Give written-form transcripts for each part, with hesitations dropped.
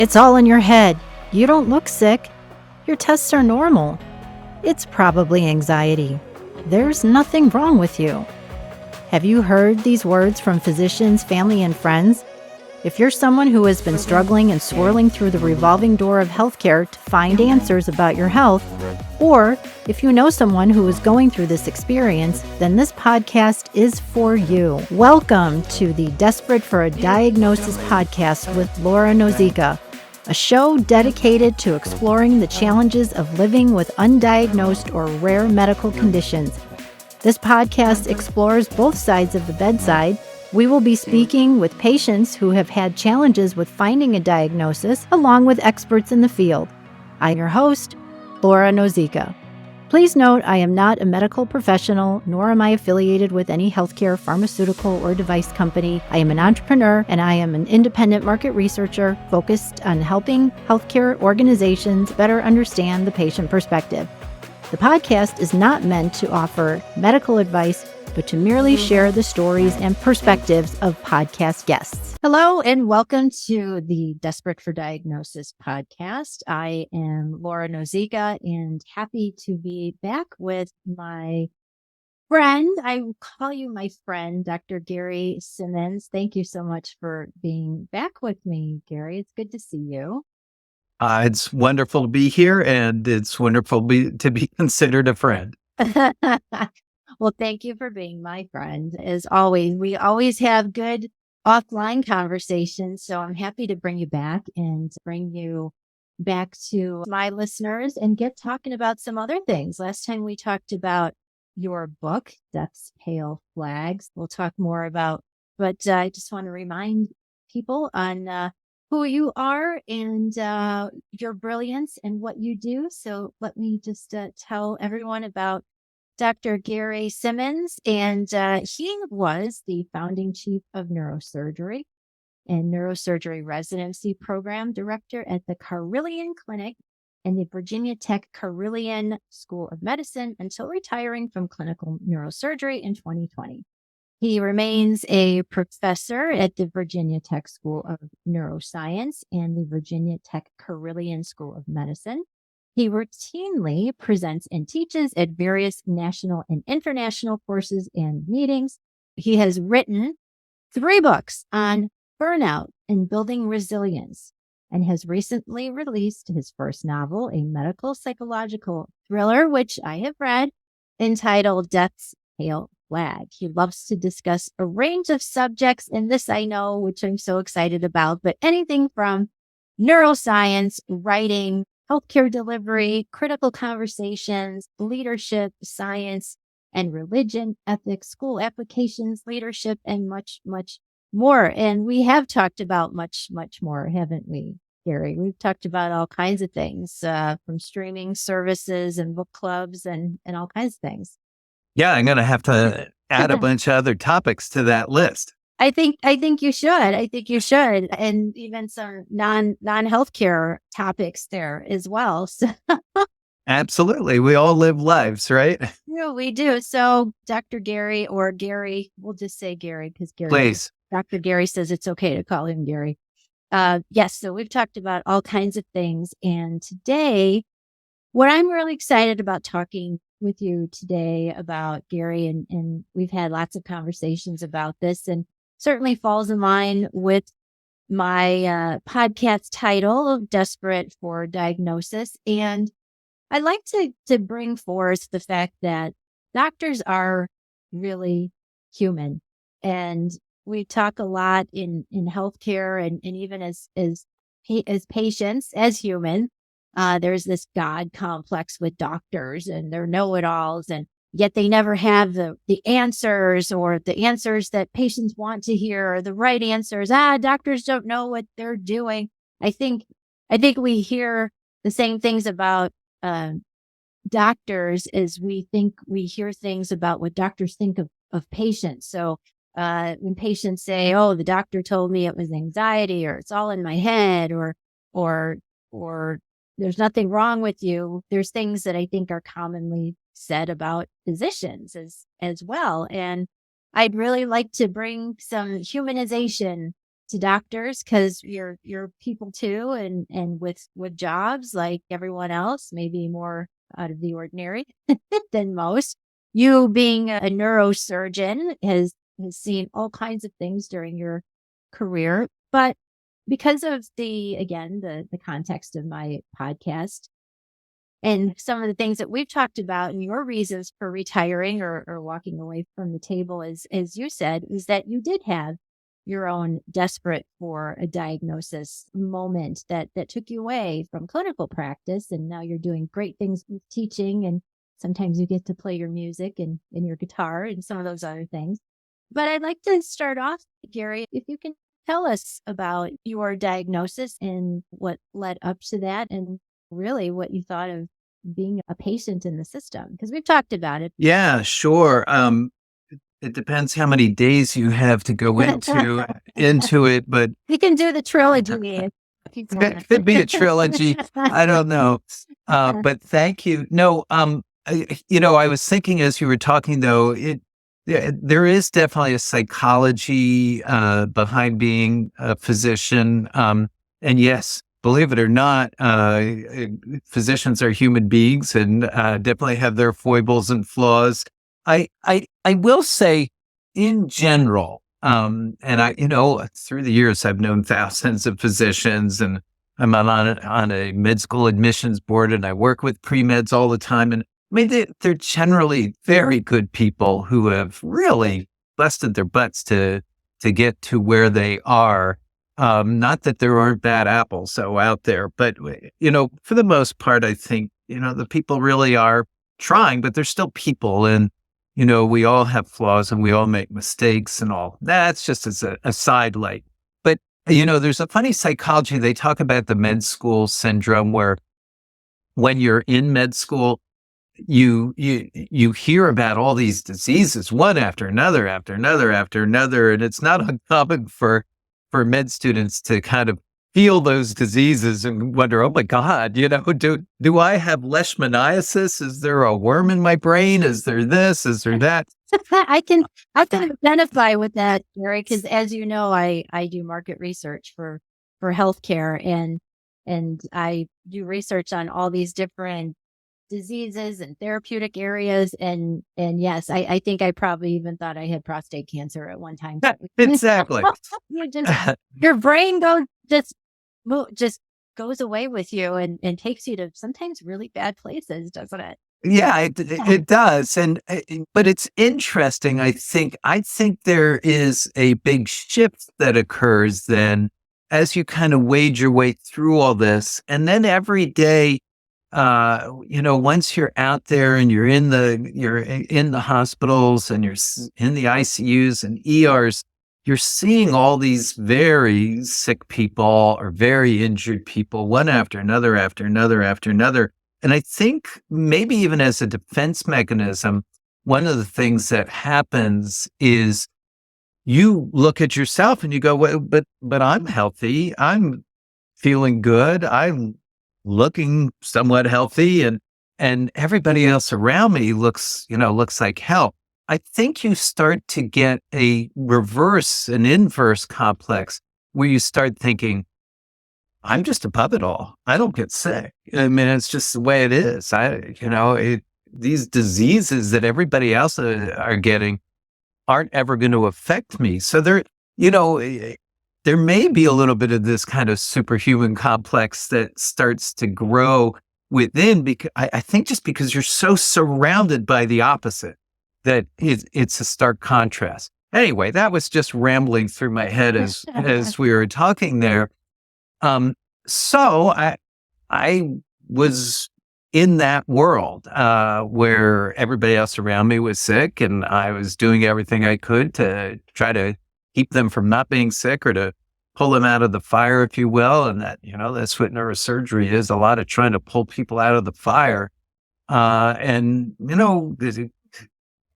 It's all in your head. You don't look sick. Your tests are normal. It's probably anxiety. There's nothing wrong with you. Have you heard these words from physicians, family, and friends? If you're someone who has been struggling and swirling through the revolving door of healthcare to find answers about your health, or if you know someone who is going through this experience, then this podcast is for you. Welcome to the Desperate for a Diagnosis podcast with Laura Nozicka, a show dedicated to exploring the challenges of living with undiagnosed or rare medical conditions. This podcast explores both sides of the bedside. We will be speaking with patients who have had challenges with finding a diagnosis, along with experts in the field. I'm your host, Laura Nozicka. Please note I am not a medical professional, nor am I affiliated with any healthcare, pharmaceutical, or device company. I am an entrepreneur, and I am an independent market researcher focused on helping healthcare organizations better understand the patient perspective. The podcast is not meant to offer medical advice, but to merely share the stories and perspectives of podcast guests. Hello, and welcome to the Desperate for Diagnosis podcast. I am Laura Nozicka, and happy to be back with my friend. I will call you my friend, Dr. Gary Simonds. Thank you so much for being back with me, Gary. It's good to see you. It's wonderful to be here, and it's wonderful to be considered a friend. Well, thank you for being my friend. As always, we always have good offline conversations, so I'm happy to bring you back and bring you back to my listeners and get talking about some other things. Last time we talked about your book, Death's Pale Flags. We'll talk more about, but I just want to remind people on who you are and your brilliance and what you do. So let me just tell everyone about Dr. Gary Simonds, and he was the founding chief of neurosurgery and neurosurgery residency program director at the Carilion Clinic and the Virginia Tech Carilion School of Medicine until retiring from clinical neurosurgery in 2020. He remains a professor at the Virginia Tech School of Neuroscience and the Virginia Tech Carilion School of Medicine. He routinely presents and teaches at various national and international courses and meetings. He has written 3 books on burnout and building resilience, and has recently released his first novel, a medical psychological thriller, which I have read, entitled Death's Pale Flag. He loves to discuss a range of subjects, and this I know, which I'm so excited about, but anything from neuroscience, writing, healthcare delivery, critical conversations, leadership, science, and religion, ethics, school applications, leadership, and much, much more. And we have talked about much, much more, haven't we, Gary? We've talked about all kinds of things, from streaming services and book clubs and all kinds of things. Yeah, I'm going to have to add a bunch of other topics to that list. I think you should. I think you should. And even some non-healthcare topics there as well. So. Absolutely. We all live lives, right? Yeah, we do. So Dr. Gary, or Gary, we'll just say Gary because Gary. Please. Dr. Gary says it's okay to call him Gary. Yes. So we've talked about all kinds of things. And today, what I'm really excited about talking with you today about, Gary, and we've had lots of conversations about this, and certainly falls in line with my podcast title, Desperate for Diagnosis. And I'd like to bring forth the fact that doctors are really human. And we talk a lot in healthcare and even as patients, as human, there's this God complex with doctors and they're know-it-alls, and yet they never have the answers, or the answers that patients want to hear, or the right answers. Doctors don't know what they're doing. I think we hear the same things about doctors as we hear things about what doctors think of patients. So when patients say, "Oh, the doctor told me it was anxiety," or "It's all in my head," or "There's nothing wrong with you," there's things that I think are commonly said about physicians as well. And I'd really like to bring some humanization to doctors because you're people too, and with jobs like everyone else, maybe more out of the ordinary than most. You being a neurosurgeon has seen all kinds of things during your career, but because of the context of my podcast and some of the things that we've talked about and your reasons for retiring or walking away from the table, as you said, is that you did have your own desperate for a diagnosis moment that took you away from clinical practice. And now you're doing great things with teaching. And sometimes you get to play your music and your guitar and some of those other things. But I'd like to start off, Gary, if you can tell us about your diagnosis and what led up to that, and really what you thought of being a patient in the system, because we've talked about it. Yeah, sure. It depends how many days you have to go into it, but We can do the trilogy if you want. it could be a trilogy. I don't know. But thank you. No, I was thinking as you were talking though, there is definitely a psychology behind being a physician. And yes, believe it or not, physicians are human beings and definitely have their foibles and flaws. I will say, in general, and through the years, I've known thousands of physicians, and I'm on a med school admissions board, and I work with pre-meds all the time. And I mean, they're generally very good people who have really busted their butts to get to where they are. Not that there aren't bad apples out there, but for the most part, I think the people really are trying, but they're still people, and we all have flaws and we all make mistakes and all. That's just as a side light. But there's a funny psychology. They talk about the med school syndrome, where when you're in med school, you hear about all these diseases, one after another, after another, after another. And it's not uncommon for med students to kind of feel those diseases and wonder, oh my God, do I have leishmaniasis? Is there a worm in my brain? Is there this? Is there that? I can identify with that, Gary, because as you know, I do market research for healthcare, and I do research on all these different diseases and therapeutic areas. And yes, I think I probably even thought I had prostate cancer at one time. Exactly. Your brain just goes away with you and takes you to sometimes really bad places, doesn't it? Yeah, it does. But it's interesting. I think there is a big shift that occurs then as you kind of wade your way through all this. And then every day, once you're out there and you're in the hospitals and you're in the ICUs and ERs, you're seeing all these very sick people or very injured people, one after another, after another, after another. And I think maybe even as a defense mechanism, one of the things that happens is you look at yourself and you go, well, but I'm healthy. I'm feeling good. I'm looking somewhat healthy, and everybody else around me looks like hell. I think you start to get an inverse complex where you start thinking, I'm just above it all. I don't get sick. I mean, it's just the way it is. These diseases that everybody else are getting aren't ever going to affect me. So there may be a little bit of this kind of superhuman complex that starts to grow within, because I think just because you're so surrounded by the opposite, that it's a stark contrast. Anyway, that was just rambling through my head as we were talking there. So I was in that world where everybody else around me was sick, and I was doing everything I could to try to keep them from not being sick or to pull them out of the fire, if you will. And that's what neurosurgery is, a lot of trying to pull people out of the fire. There's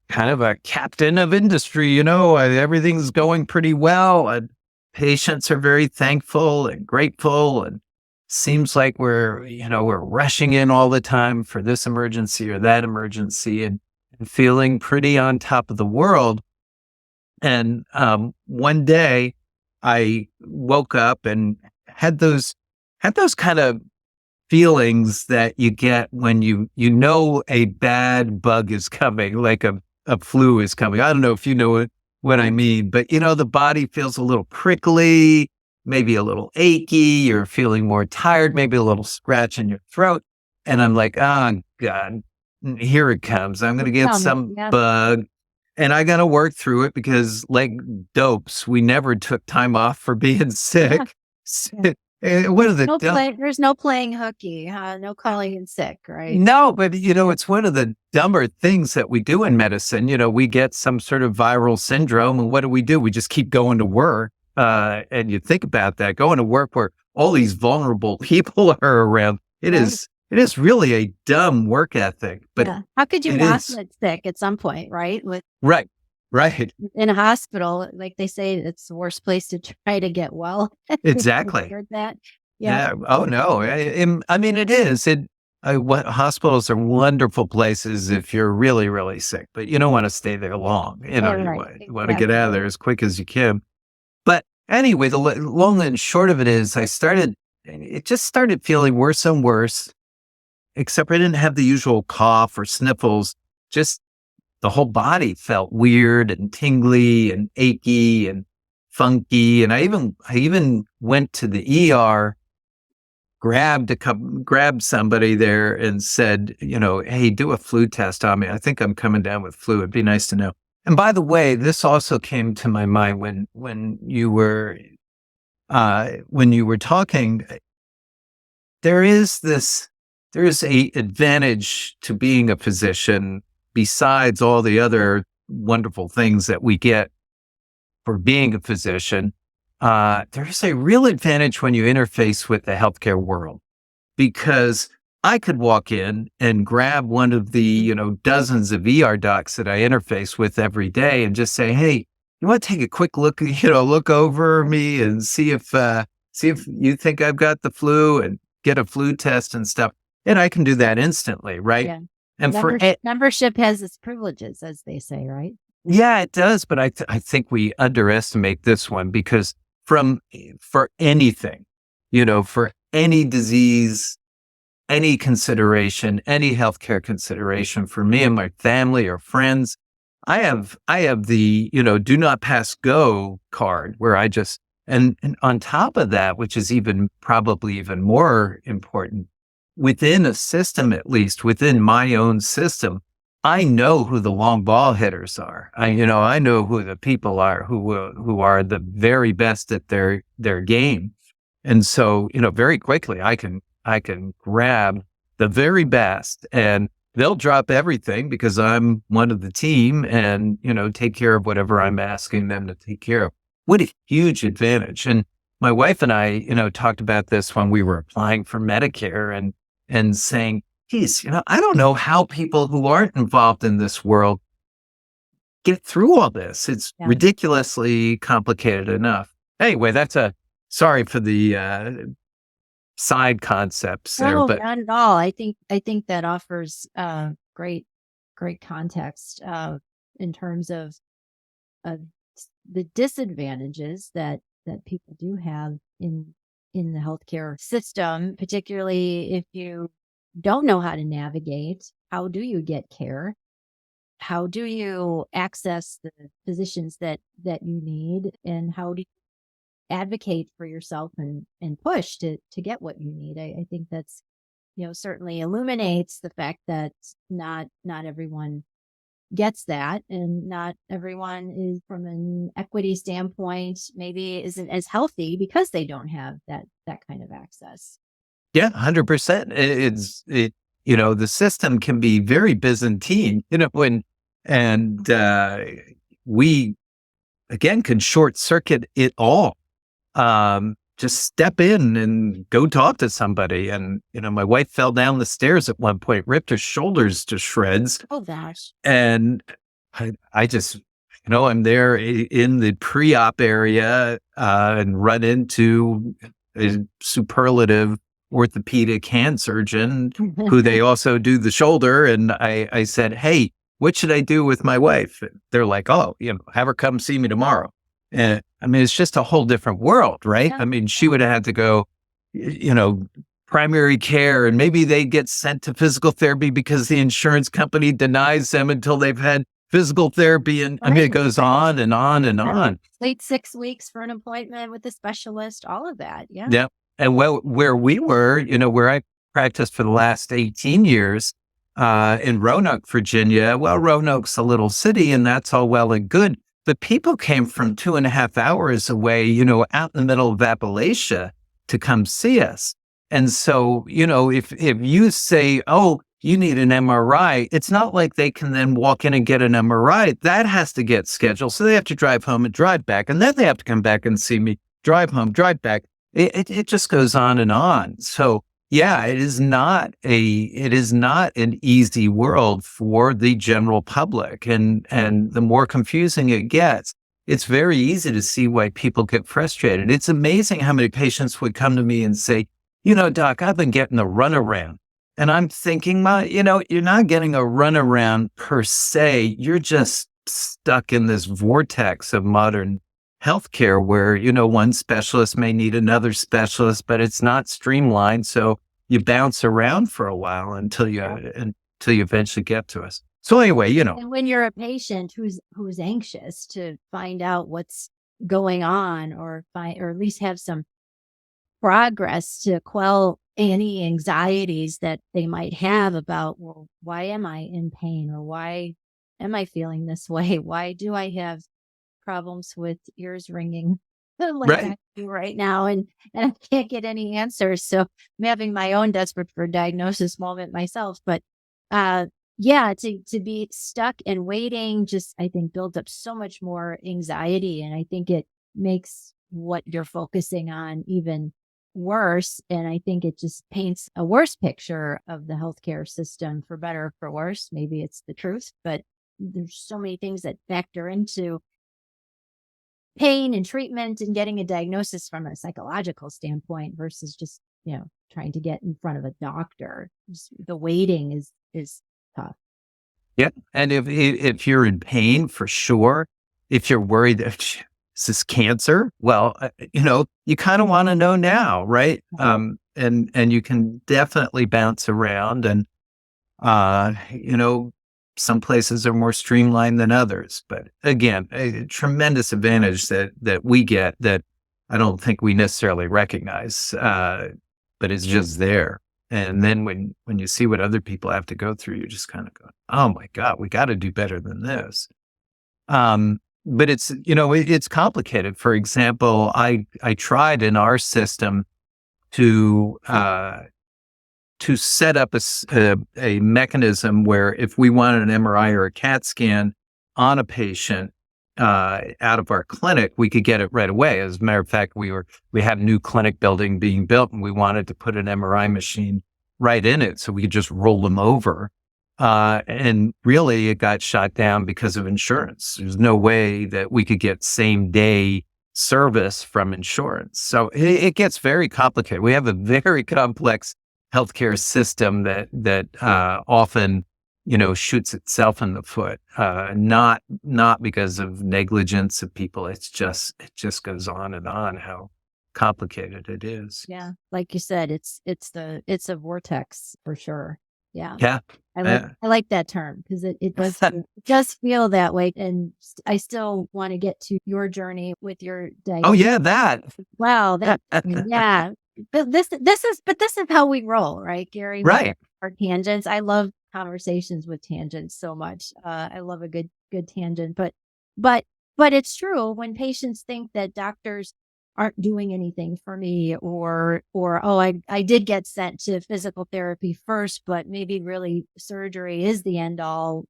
kind of a captain of industry, everything's going pretty well, and patients are very thankful and grateful, and seems like we're rushing in all the time for this emergency or that emergency, and feeling pretty on top of the world. And one day I woke up and had those kind of feelings that you get when you know a bad bug is coming, like a flu is coming. I don't know if you know what I mean, but the body feels a little prickly, maybe a little achy, you're feeling more tired, maybe a little scratch in your throat. And I'm like, oh God, here it comes. I'm gonna get Tell me. some Yeah. bug. And I gotta work through it because like dopes, we never took time off for being Yeah. sick. Yeah. One of the There's no playing hooky, no calling in sick, right? no, but it's one of the dumber things that we do in medicine. We get some sort of viral syndrome, and what do? We just keep going to work. And you think about that, going to work where all these vulnerable people are around. Right. It is really a dumb work ethic, but Yeah. How could you it not is get sick at some point, right? right, right, In a hospital, like they say, it's the worst place to try to get well. I've exactly. heard that. Yeah. Yeah. Oh no. I mean, it is. What hospitals are wonderful places if you're really, really sick, but you don't want to stay there long. Yeah, You right. want to get out of Exactly. there as quick as you can. But anyway, the long and short of it is, it just started feeling worse and worse. Except I didn't have the usual cough or sniffles. Just the whole body felt weird and tingly and achy and funky. And I even went to the ER, grabbed somebody there and said, hey, do a flu test on me. I think I'm coming down with flu. It'd be nice to know. And by the way, this also came to my mind when you were talking. There is a advantage to being a physician besides all the other wonderful things that we get for being a physician. There's a real advantage when you interface with the healthcare world, because I could walk in and grab one of the, dozens of ER docs that I interface with every day and just say, hey, you want to take a quick look, look over me and see if you think I've got the flu, and get a flu test and stuff. And I can do that instantly, right? Yeah. And Membership has its privileges, as they say, right? yeah, it does. But I think we underestimate this one, because for anything, for any disease, any consideration, any healthcare consideration for me and my family or friends, I have the, do not pass go card, where I just, and on top of that, which is probably even more important, within a system, at least within my own system, I know who the long ball hitters are. I know who the people are who are the very best at their game. And so, very quickly I can grab the very best, and they'll drop everything because I'm one of the team, and, take care of whatever I'm asking them to take care of. What a huge advantage. And my wife and I, talked about this when we were applying for Medicare, and saying, geez, I don't know how people who aren't involved in this world get through all this. It's Yeah. ridiculously complicated enough. Anyway, sorry for the side concepts there, No, but not at all. I think that offers great context in terms of the disadvantages that people do have in the healthcare system, particularly if you don't know how to navigate. How do you get care? How do you access the physicians that you need? And how do you advocate for yourself and push to get what you need? I think that's, certainly illuminates the fact that not everyone gets that, and not everyone is, from an equity standpoint, maybe isn't as healthy because they don't have that kind of access. yeah, 100%. The system can be very Byzantine, and we, again, can short circuit it all. Just step in and go talk to somebody. And, my wife fell down the stairs at one point, ripped her shoulders to shreds. Oh gosh. And I just, I'm there in the pre-op area, and run into a superlative orthopedic hand surgeon who they also do the shoulder. And I said, hey, what should I do with my wife? They're like, oh, have her come see me tomorrow. And I mean, it's just a whole different world, right? Yeah. I mean, she would have had to go, primary care, and maybe they get sent to physical therapy because the insurance company denies them until they've had physical therapy. And I mean, it Right. goes on and on and Yeah. on. Wait 6 weeks for an appointment with a specialist, all of that. Yeah. Yeah. And where we were, where I practiced for the last 18 years, in Roanoke, Virginia. Well, Roanoke's a little city and that's all well and good. But people came from 2.5 hours away, out in the middle of Appalachia to come see us. And so, if you say, oh, you need an MRI, it's not like they can then walk in and get an MRI. That has to get scheduled. So they have to drive home and drive back. And then they have to come back and see me, drive home, drive back. It just goes on and on. So yeah, it is not an easy world for the general public. And the more confusing it gets, it's very easy to see why people get frustrated. It's amazing how many patients would come to me and say, doc, I've been getting a runaround. And I'm thinking, you're not getting a runaround per se. You're just stuck in this vortex of modern healthcare where, one specialist may need another specialist, but it's not streamlined. So you bounce around for a while until you eventually get to us. So anyway, And when you're a patient who's anxious to find out what's going on or at least have some progress to quell any anxieties that they might have about, well, why am I in pain or why am I feeling this way? Why do I have problems with ears ringing like right. I do right now? And I can't get any answers. So I'm having my own desperate for diagnosis moment myself. But yeah, to be stuck and waiting just, I think, builds up so much more anxiety. And I think it makes what you're focusing on even worse. And I think it just paints a worse picture of the healthcare system, for better or for worse. Maybe it's the truth, but there's so many things that factor into pain and treatment and getting a diagnosis from a psychological standpoint versus just, trying to get in front of a doctor. Just the waiting is tough. Yeah. And if you're in pain, for sure, if you're worried that is this cancer, well, you kind of want to know now, right? And you can definitely bounce around, and some places are more streamlined than others. But again, a tremendous advantage that we get that I don't think we necessarily recognize, but it's just there. And then when you see what other people have to go through, you just kind of go, oh my God, we got to do better than this. But it's complicated. For example, I tried in our system to set up a mechanism where if we wanted an MRI or a CAT scan on a patient out of our clinic, we could get it right away. As a matter of fact, we had a new clinic building being built, and we wanted to put an MRI machine right in it so we could just roll them over. And really, it got shot down because of insurance. There's no way that we could get same day service from insurance. So it gets very complicated. We have a very complex healthcare system that often, shoots itself in the foot, not because of negligence of people. It just goes on and on how complicated it is. Yeah. Like you said, it's a vortex for sure. Yeah. Yeah. I like that term because it does feel that way. And I still want to get to your journey with your diagnosis. Oh yeah, that. Wow. Yeah. But this is how we roll, right, Gary? Right. Our tangents. I love conversations with tangents so much. I love a good tangent, but it's true when patients think that doctors aren't doing anything for me or oh, I did get sent to physical therapy first, but maybe really surgery is the end all.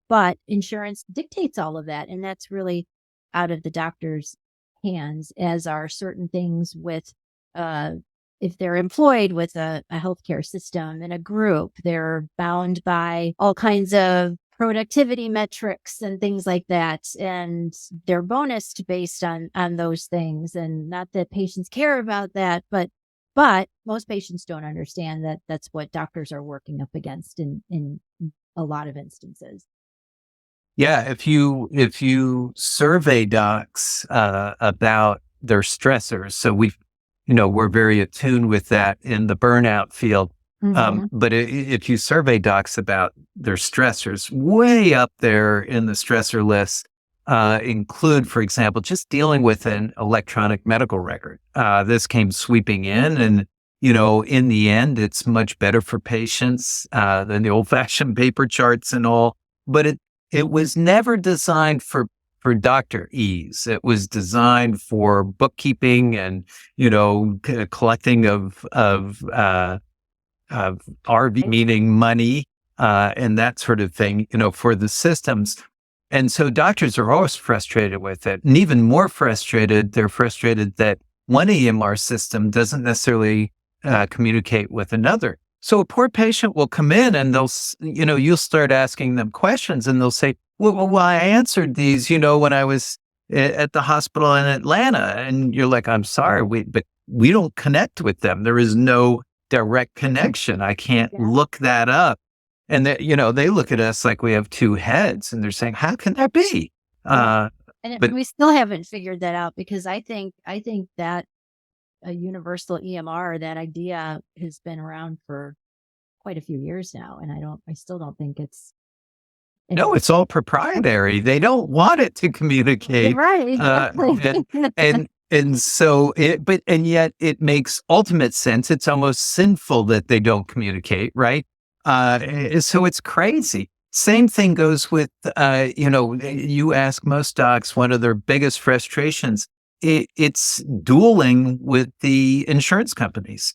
But insurance dictates all of that, and that's really out of the doctor's hands, as are certain things with if they're employed with a healthcare system in a group, they're bound by all kinds of productivity metrics and things like that. And they're bonused based on those things. And not that patients care about that, but most patients don't understand that that's what doctors are working up against in a lot of instances. Yeah, if you survey docs about their stressors, so we're very attuned with that in the burnout field. Mhm. But if you survey docs about their stressors, way up there in the stressor list include, for example, just dealing with an electronic medical record. This came sweeping in, and in the end, it's much better for patients than the old-fashioned paper charts and all. But it was never designed for doctor ease. It was designed for bookkeeping and collecting of RV, meaning money, and that sort of thing, for the systems. And so doctors are always frustrated with it, and even more frustrated. They're frustrated that one EMR system doesn't necessarily communicate with another. So a poor patient will come in and you'll start asking them questions and they'll say, well, I answered these, when I was at the hospital in Atlanta. And you're like, I'm sorry, but we don't connect with them. There is no direct connection. I can't Yeah. look that up. And they look at us like we have two heads and they're saying, how can that be? Yeah. But We still haven't figured that out, because I think that a universal EMR, that idea has been around for quite a few years now, and I still don't think it's no, it's all proprietary. They don't want it to communicate. right, exactly. And so and yet it makes ultimate sense. It's almost sinful that they don't communicate, right? So it's crazy. Same thing goes with, you ask most docs, one of their biggest frustrations, it's dueling with the insurance companies,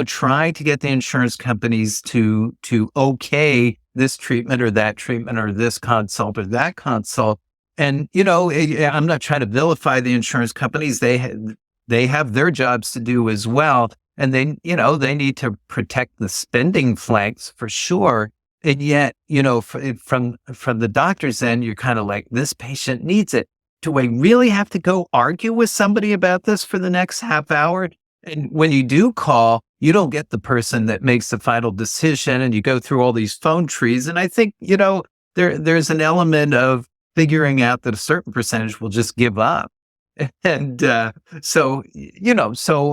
trying to get the insurance companies to okay this treatment or that treatment or this consult or that consult. And, I'm not trying to vilify the insurance companies. They have their jobs to do as well. And they need to protect the spending flanks for sure. And yet, from the doctor's end, you're kind of like, this patient needs it. Do I really have to go argue with somebody about this for the next half hour? And when you do call, you don't get the person that makes the final decision, and you go through all these phone trees. And I think, there's an element of figuring out that a certain percentage will just give up. And so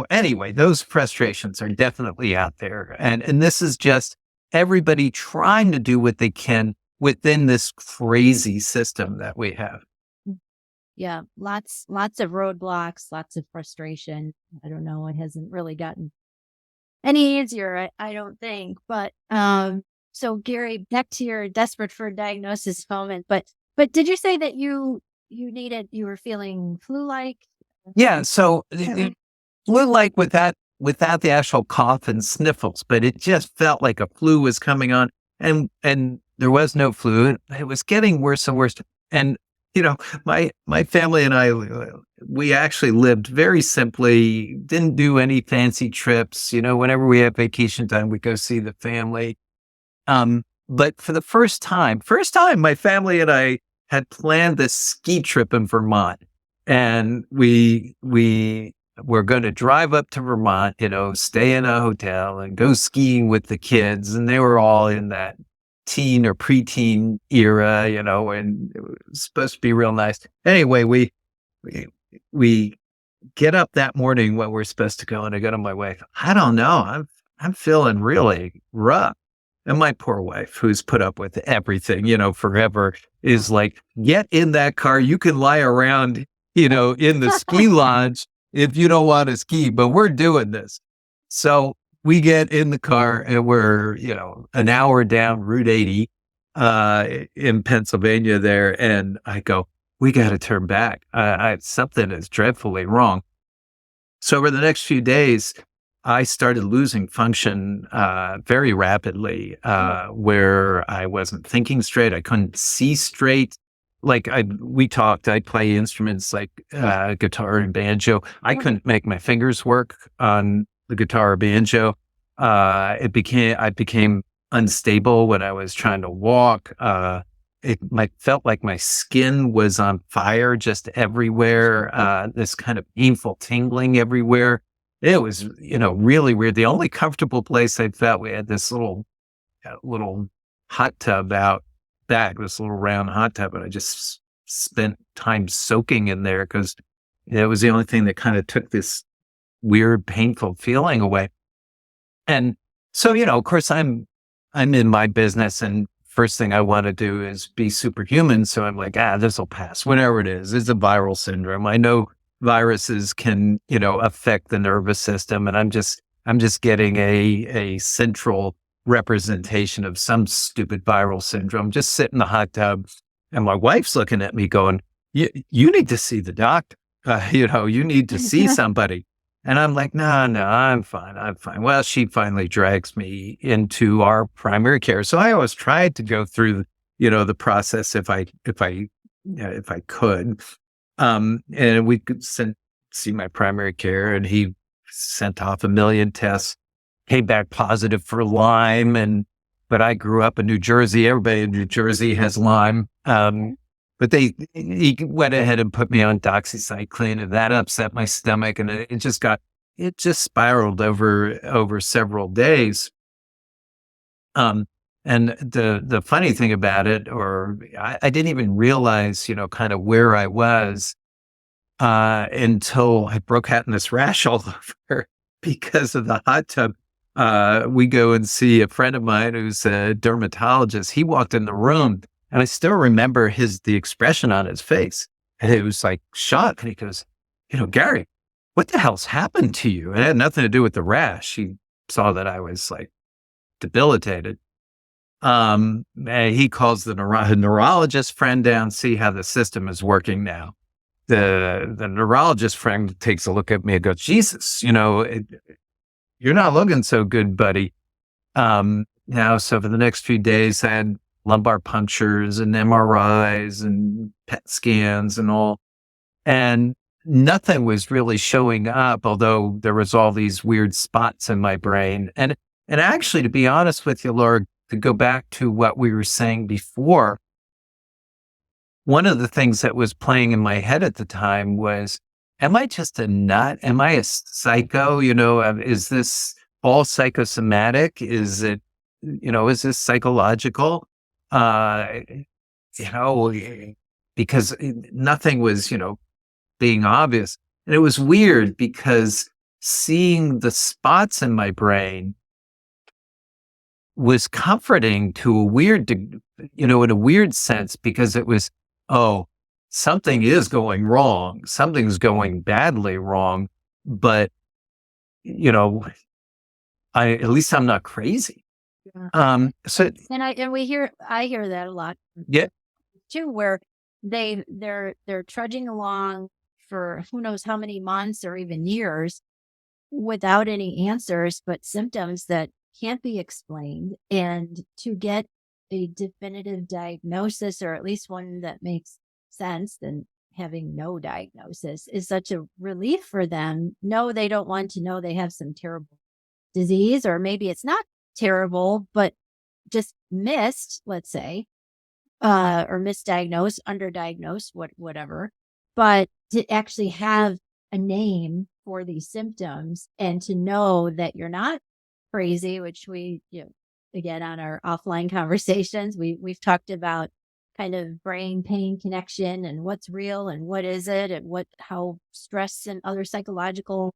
anyway, those frustrations are definitely out there. And this is just everybody trying to do what they can within this crazy system that we have. Yeah, lots of roadblocks, lots of frustration. I don't know, it hasn't really gotten any easier, I don't think. But so Gary, back to your desperate for a diagnosis moment. But did you say that you were feeling flu-like? Yeah. So it flu-like without the actual cough and sniffles, but it just felt like a flu was coming on, and there was no flu. It was getting worse and worse. And my family and I, we actually lived very simply, didn't do any fancy trips. Whenever we have vacation time, we go see the family. But for the first time, my family and I had planned this ski trip in Vermont, and we were going to drive up to Vermont, stay in a hotel and go skiing with the kids. And they were all in that teen or preteen era, and it was supposed to be real nice. Anyway, we get up that morning when we're supposed to go, and I go to my wife, I don't know, I'm feeling really rough. And my poor wife, who's put up with everything, forever, is like, get in that car. You can lie around, in the ski lodge if you don't want to ski, but we're doing this. So we get in the car and we're, an hour down Route 80 in Pennsylvania there. And I go, we got to turn back. Something is dreadfully wrong. So over the next few days, I started losing function very rapidly, where I wasn't thinking straight. I couldn't see straight. Like we talked, I play instruments like guitar and banjo. I couldn't make my fingers work on the guitar or banjo. I became unstable when I was trying to walk. It felt like my skin was on fire just everywhere. This kind of painful tingling everywhere. It was, really weird. The only comfortable place I felt, we had this little hot tub out bag, this little round hot tub, and I just spent time soaking in there because it was the only thing that kind of took this weird, painful feeling away. And so, of course, I'm in my business, and first thing I want to do is be superhuman. So I'm like, this will pass, whatever it is. It's a viral syndrome. I know viruses can, affect the nervous system, and I'm just getting a central representation of some stupid viral syndrome. Just sit in the hot tub, and my wife's looking at me going, you need to see the doctor. You need to see somebody. And I'm like, no, I'm fine. Well, she finally drags me into our primary care. So I always tried to go through, the process if I could. And we could see my primary care, and he sent off 1 million tests, came back positive for Lyme. But I grew up in New Jersey. Everybody in New Jersey has Lyme. But he went ahead and put me on doxycycline, and that upset my stomach, and it just spiraled over several days. And the funny thing about it, or I didn't even realize, kind of where I was, until I broke out in this rash all over because of the hot tub. We go and see a friend of mine who's a dermatologist. He walked in the room, and I still remember the expression on his face. And it was like shock. And he goes, Gary, what the hell's happened to you? And it had nothing to do with the rash. He saw that I was like debilitated. And he calls the neurologist friend down, see how the system is working now. The neurologist friend takes a look at me and goes, Jesus, you're not looking so good, buddy. Now, so for the next few days, I had lumbar punctures and MRIs and PET scans and all. And nothing was really showing up, although there was all these weird spots in my brain. And actually, to be honest with you, Laura, to go back to what we were saying before, one of the things that was playing in my head at the time was, am I just a nut? Am I a psycho? Is this all psychosomatic? Is it, is this psychological? Because nothing was, being obvious. And it was weird because seeing the spots in my brain was comforting to a weird, in a weird sense, because it was, something is going wrong. Something's going badly wrong, but, at least I'm not crazy. Yeah. So, I hear that a lot. Yeah. Too, where they're trudging along for who knows how many months or even years without any answers, but symptoms that can't be explained. And to get a definitive diagnosis, or at least one that makes sense, than having no diagnosis, is such a relief for them. No, they don't want to know they have some terrible disease, or maybe it's not terrible, but just missed, let's say, or misdiagnosed, underdiagnosed, whatever. But to actually have a name for these symptoms and to know that you're not crazy, which we, again, on our offline conversations, we've talked about kind of brain pain connection and what's real and what is it, and how stress and other psychological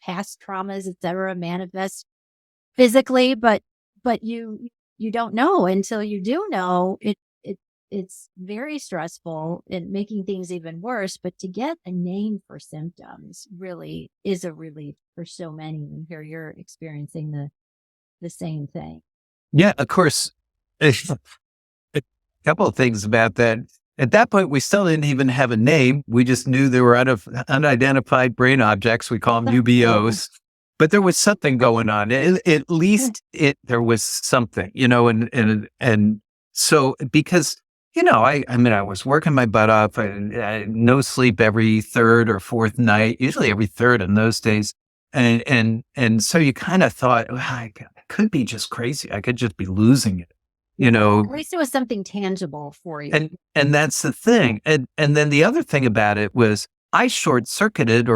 past traumas, etc., manifest physically, but you don't know until you do know. It's very stressful and making things even worse. But to get a name for symptoms really is a relief for so many. And here you're experiencing the same thing. Yeah, of course. A couple of things about that. At that point, we still didn't even have a name. We just knew they were unidentified brain objects. We call them UBOs. But there was something going on. At least there was something, and so because, I was working my butt off. I had no sleep every third or fourth night, usually every third in those days. And so you kind of thought, I could be just crazy. I could just be losing it, At least it was something tangible for you. And that's the thing. And then the other thing about it was, we short-circuited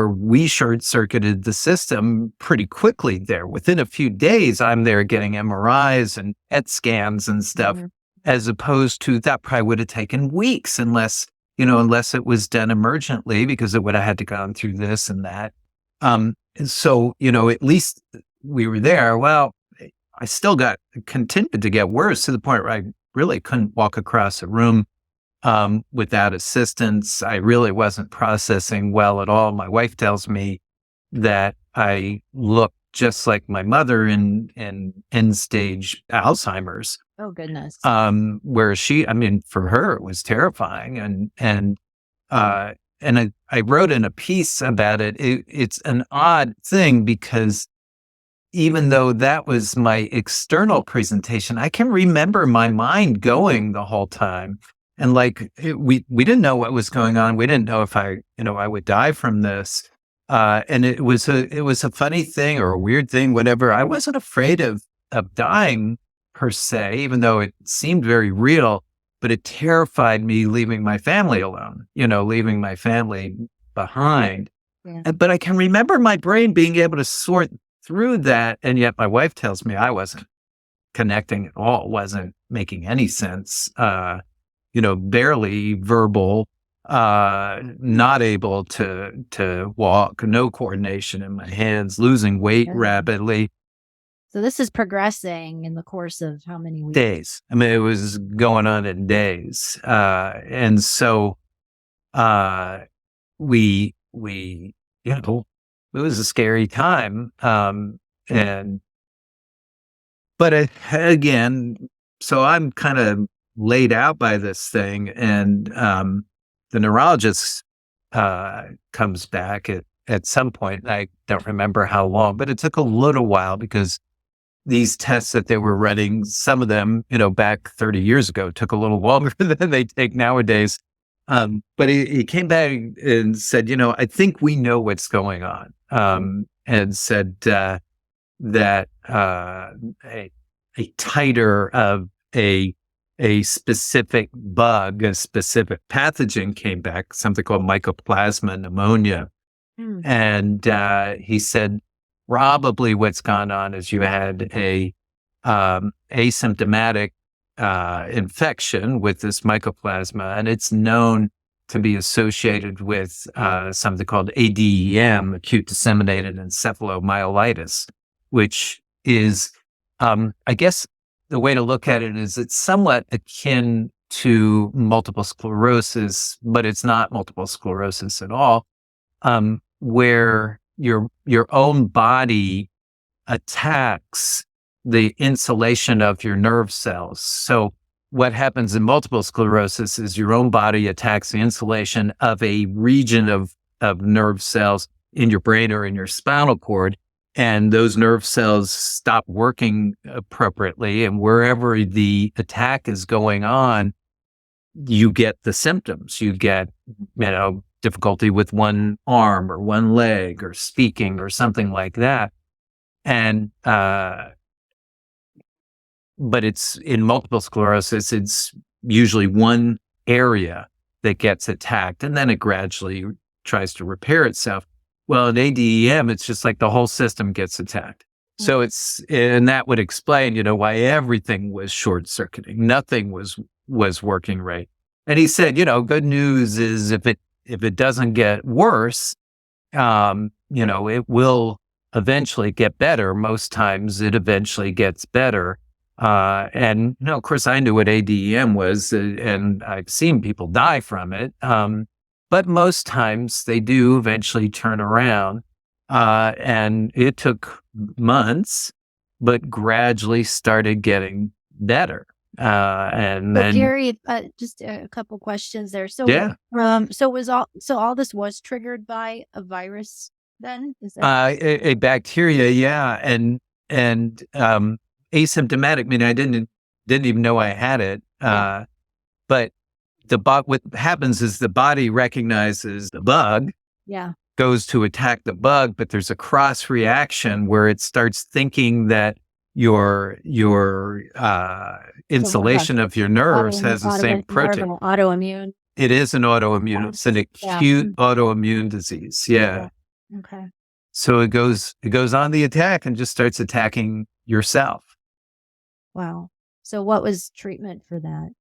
the system pretty quickly there. Within a few days, I'm there getting MRIs and PET scans and stuff. Mm-hmm. as opposed to that probably would have taken weeks unless it was done emergently, because it would have had to gone through this and that. And so, at least we were there. Well, I still continued to get worse to the point where I really couldn't walk across a room without assistance. I really wasn't processing well at all. My wife tells me that I look just like my mother in end stage Alzheimer's. Oh, goodness. Where for her, it was terrifying. And I wrote in a piece about it. It's an odd thing because even though that was my external presentation, I can remember my mind going the whole time. And we didn't know what was going on. We didn't know if I would die from this. And it was a funny thing or a weird thing, whatever. I wasn't afraid of dying per se, even though it seemed very real, but it terrified me leaving my family alone, leaving my family behind. Yeah. But I can remember my brain being able to sort through that. And yet my wife tells me I wasn't connecting at all, wasn't making any sense, barely verbal, not able to walk, no coordination in my hands, losing weight rapidly. So this is progressing in the course of how many weeks? Days. I mean, it was going on in days. And so we it was a scary time. Again, so I'm kind of laid out by this thing, and the neurologist comes back at some point. I don't remember how long, but it took a little while because these tests that they were running, some of them, back 30 years ago, took a little longer than they take nowadays. But he came back and said, I think we know what's going on. And said that a titer of a specific bug, a specific pathogen came back, something called mycoplasma pneumonia. And he said, probably what's gone on is you had a asymptomatic infection with this mycoplasma, and it's known to be associated with something called ADEM, acute disseminated encephalomyelitis, which is, I guess the way to look at it is it's somewhat akin to multiple sclerosis, but it's not multiple sclerosis at all, where your own body attacks the insulation of your nerve cells. So what happens in multiple sclerosis is your own body attacks the insulation of a region of nerve cells in your brain or in your spinal cord, and those nerve cells stop working appropriately. And wherever the attack is going on, you get the symptoms. You get, difficulty with one arm or one leg or speaking or something like that. And, but it's in multiple sclerosis, it's usually one area that gets attacked, and then it gradually tries to repair itself. Well, in ADEM, it's just like the whole system gets attacked. So and that would explain, why everything was short circuiting. Nothing was working right. And he said, good news is if it doesn't get worse, it will eventually get better. Most times it eventually gets better. And, of course, I knew what ADEM was, and I've seen people die from it. But most times they do eventually turn around. And it took months, but gradually started getting better. And then, Gary, just a couple questions there. So, yeah. So all this was triggered by a virus then? Is that a bacteria, yeah, and asymptomatic. I mean, I didn't even know I had it. But what happens is the body recognizes the bug, goes to attack the bug, but there's a cross reaction where it starts thinking that your insulation of your nerves has the same protein. Autoimmune. It is an autoimmune. It's an acute autoimmune disease. Yeah. Okay. So it goes on the attack and just starts attacking yourself. Wow. So what was treatment for that?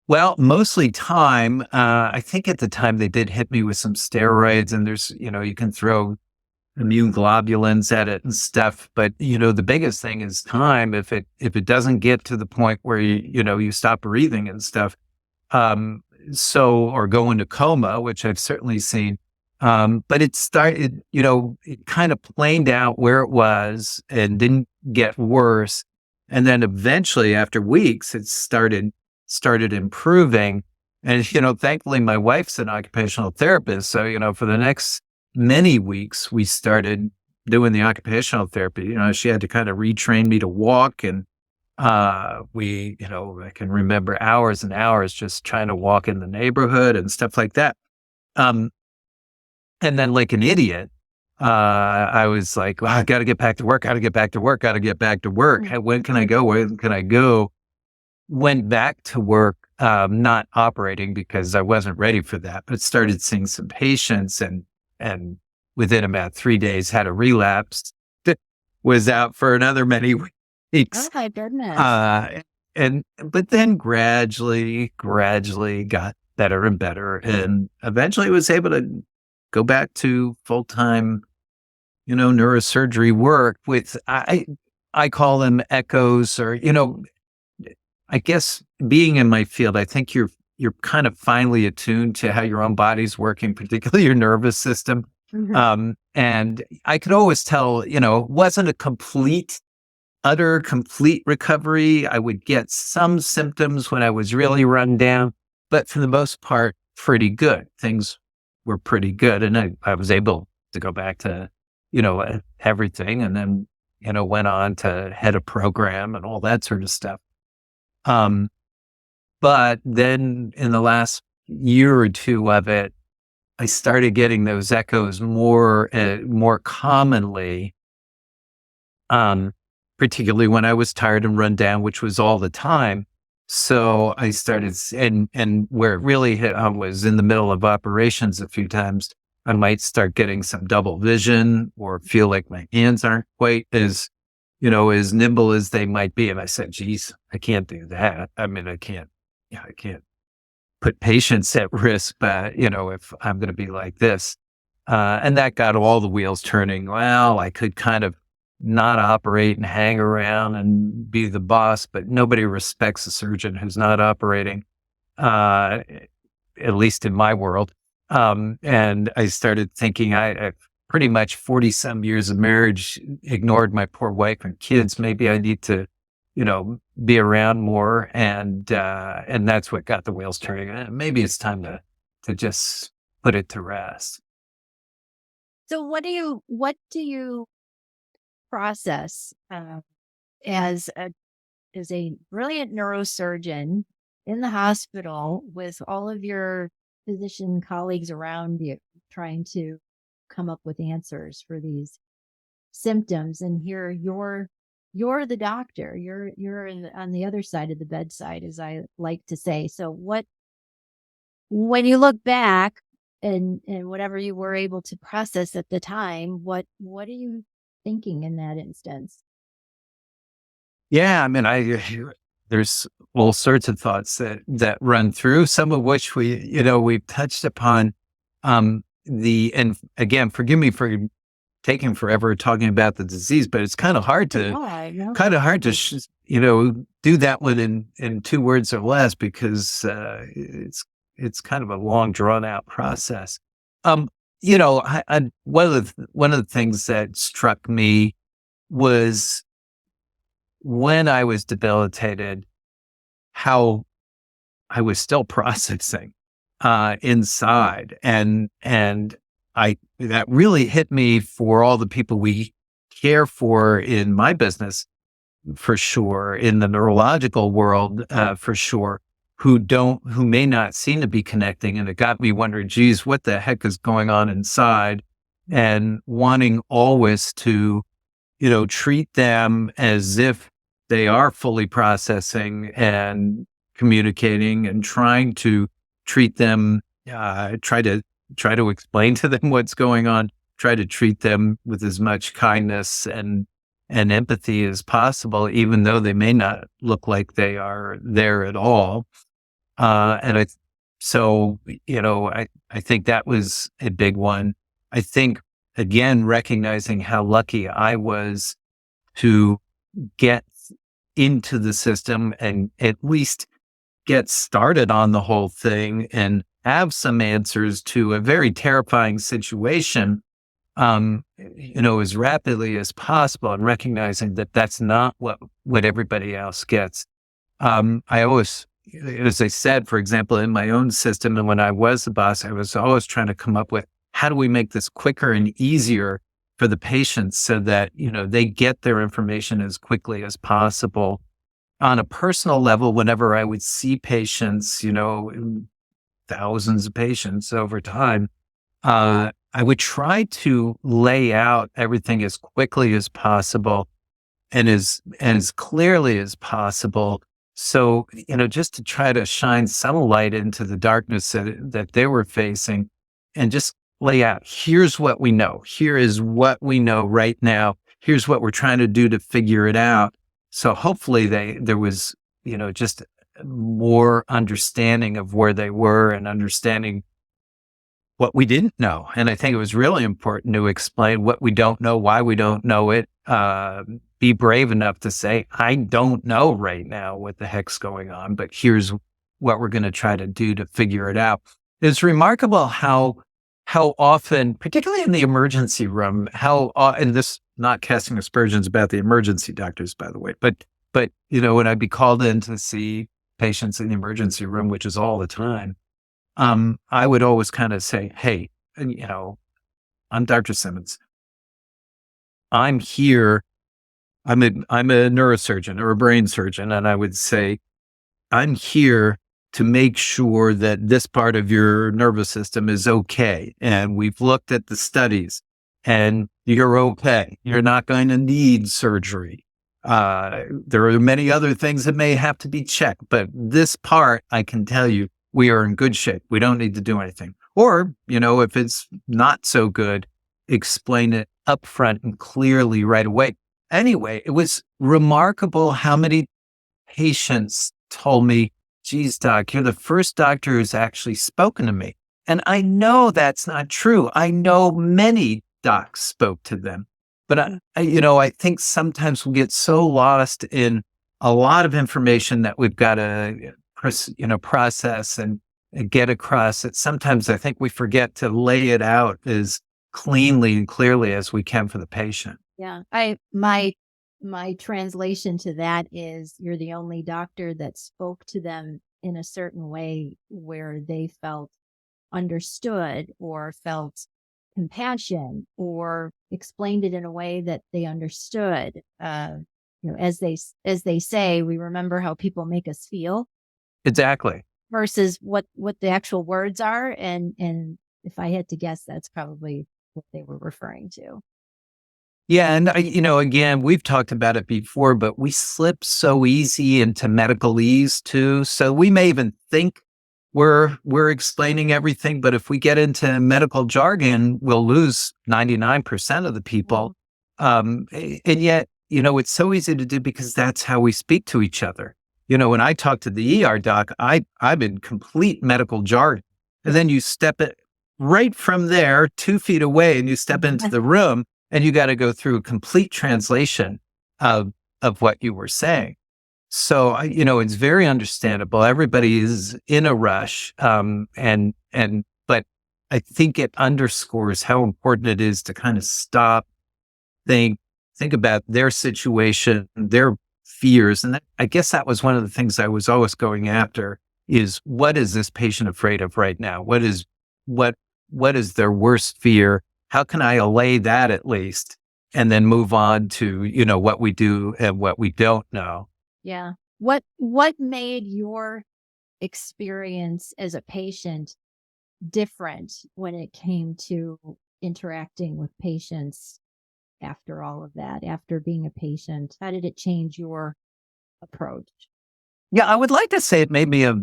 Well, mostly time. I think at the time they did hit me with some steroids, and there's, you can throw immune globulins at it and stuff. But, the biggest thing is time. If it doesn't get to the point where you stop breathing and stuff, um, or go into coma, which I've certainly seen. But it started, it kind of planed out where it was and didn't get worse. And then eventually after weeks, it started improving. And, thankfully my wife's an occupational therapist. So, for the next many weeks, we started doing the occupational therapy. She had to kind of retrain me to walk, and I can remember hours and hours just trying to walk in the neighborhood and stuff like that. Um, and then like an idiot, I was like, well, I got to get back to work, got to get back to work, got to get back to work. Mm. When can I go? When can I go? Went back to work, not operating because I wasn't ready for that, but started seeing some patients, and within about 3 days had a relapse, was out for another many weeks. Oh my goodness. But then gradually got better and better, and eventually was able to go back to full-time, neurosurgery work with, I call them echoes, or, I guess being in my field, I think you're kind of finely attuned to how your own body's working, particularly your nervous system. Mhm. And I could always tell, it wasn't a complete recovery. I would get some symptoms when I was really run down, but for the most part, pretty good. Things were pretty good. And I was able to go back to, everything. And then, went on to head a program and all that sort of stuff. But then in the last year or two of it, I started getting those echoes more commonly, particularly when I was tired and run down, which was all the time. So I started, and where it really hit home was in the middle of operations a few times. I might start getting some double vision or feel like my hands aren't quite as nimble as they might be. And I said, geez, I can't do that. I mean, I can't put patients at risk, but, if I'm going to be like this. And that got all the wheels turning. Well, I could kind of not operate and hang around and be the boss, but nobody respects a surgeon who's not operating, at least in my world. And I started thinking, I pretty much 40 some years of marriage, ignored my poor wife and kids. Maybe I need to, be around more. And that's what got the wheels turning. Maybe it's time to just put it to rest. So what do you process as a brilliant neurosurgeon in the hospital with all of your physician colleagues around you trying to come up with answers for these symptoms, and here you're the doctor, on the other side of the bedside, as I like to say. So when you look back, and whatever you were able to process at the time, what are you thinking in that instance? Yeah, I mean, there's all sorts of thoughts that run through, some of which we've touched upon. And again, forgive me for taking forever talking about the disease, but it's kind of hard to Oh, I know. do that one in 2 words or less, because it's kind of a long drawn out process. Um, one of the things that struck me was when I was debilitated, how I was still processing inside, and that really hit me for all the people we care for in my business, for sure, in the neurological world, for sure, who may not seem to be connecting, and it got me wondering, geez, what the heck is going on inside, and wanting always to treat them as if they are fully processing and communicating, and trying to treat them, try to explain to them what's going on, try to treat them with as much kindness and empathy as possible, even though they may not look like they are there at all. And so, I think that was a big one. I think, again, recognizing how lucky I was to get into the system and at least get started on the whole thing and have some answers to a very terrifying situation, as rapidly as possible, and recognizing that that's not what everybody else gets. I always, as I said, for example, in my own system, and when I was the boss, I was always trying to come up with how do we make this quicker and easier for the patients so that, they get their information as quickly as possible. On a personal level, whenever I would see patients, thousands of patients over time, I would try to lay out everything as quickly as possible and as clearly as possible. So, just to try to shine some light into the darkness that they were facing and just lay out, here's what we know. Here is what we know right now. Here's what we're trying to do to figure it out. So hopefully there was, just more understanding of where they were and understanding what we didn't know. And I think it was really important to explain what we don't know, why we don't know it. Be brave enough to say, I don't know right now what the heck's going on, but here's what we're going to try to do to figure it out. It's remarkable how often, particularly in the emergency room, and this not casting aspersions about the emergency doctors, by the way, but when I'd be called in to see patients in the emergency room, which is all the time, I would always kind of say, hey, I'm Dr. Simonds. I'm here. I'm a neurosurgeon or a brain surgeon. And I would say, I'm here to make sure that this part of your nervous system is okay. And we've looked at the studies and you're okay. You're not going to need surgery. There are many other things that may have to be checked, but this part, I can tell you, we are in good shape. We don't need to do anything. Or, if it's not so good, explain it upfront and clearly right away. Anyway, it was remarkable how many patients told me, geez, doc, you're the first doctor who's actually spoken to me. And I know that's not true. I know many docs spoke to them. But, I think sometimes we get so lost in a lot of information that we've got to, process and get across it. Sometimes I think we forget to lay it out as cleanly and clearly as we can for the patient. Yeah. My translation to that is you're the only doctor that spoke to them in a certain way where they felt understood or felt compassion or explained it in a way that they understood. As they say, we remember how people make us feel. Exactly. Versus what the actual words are. And if I had to guess, that's probably what they were referring to. Yeah. And, again, we've talked about it before, but we slip so easy into medicalese too. So we may even think we're explaining everything, but if we get into medical jargon, we'll lose 99% of the people. And yet, it's so easy to do because that's how we speak to each other. When I talk to the ER doc, I'm in complete medical jargon. And then you step it right from there, 2 feet away, and you step into the room and you got to go through a complete translation of what you were saying. So, it's very understandable. Everybody is in a rush. But I think it underscores how important it is to kind of stop, think about their situation, their fears. And I guess that was one of the things I was always going after is what is this patient afraid of right now? What is their worst fear? How can I allay that at least? And then move on to, what we do and what we don't know. Yeah. What made your experience as a patient different when it came to interacting with patients after all of that, after being a patient? How did it change your approach? Yeah, I would like to say it made me a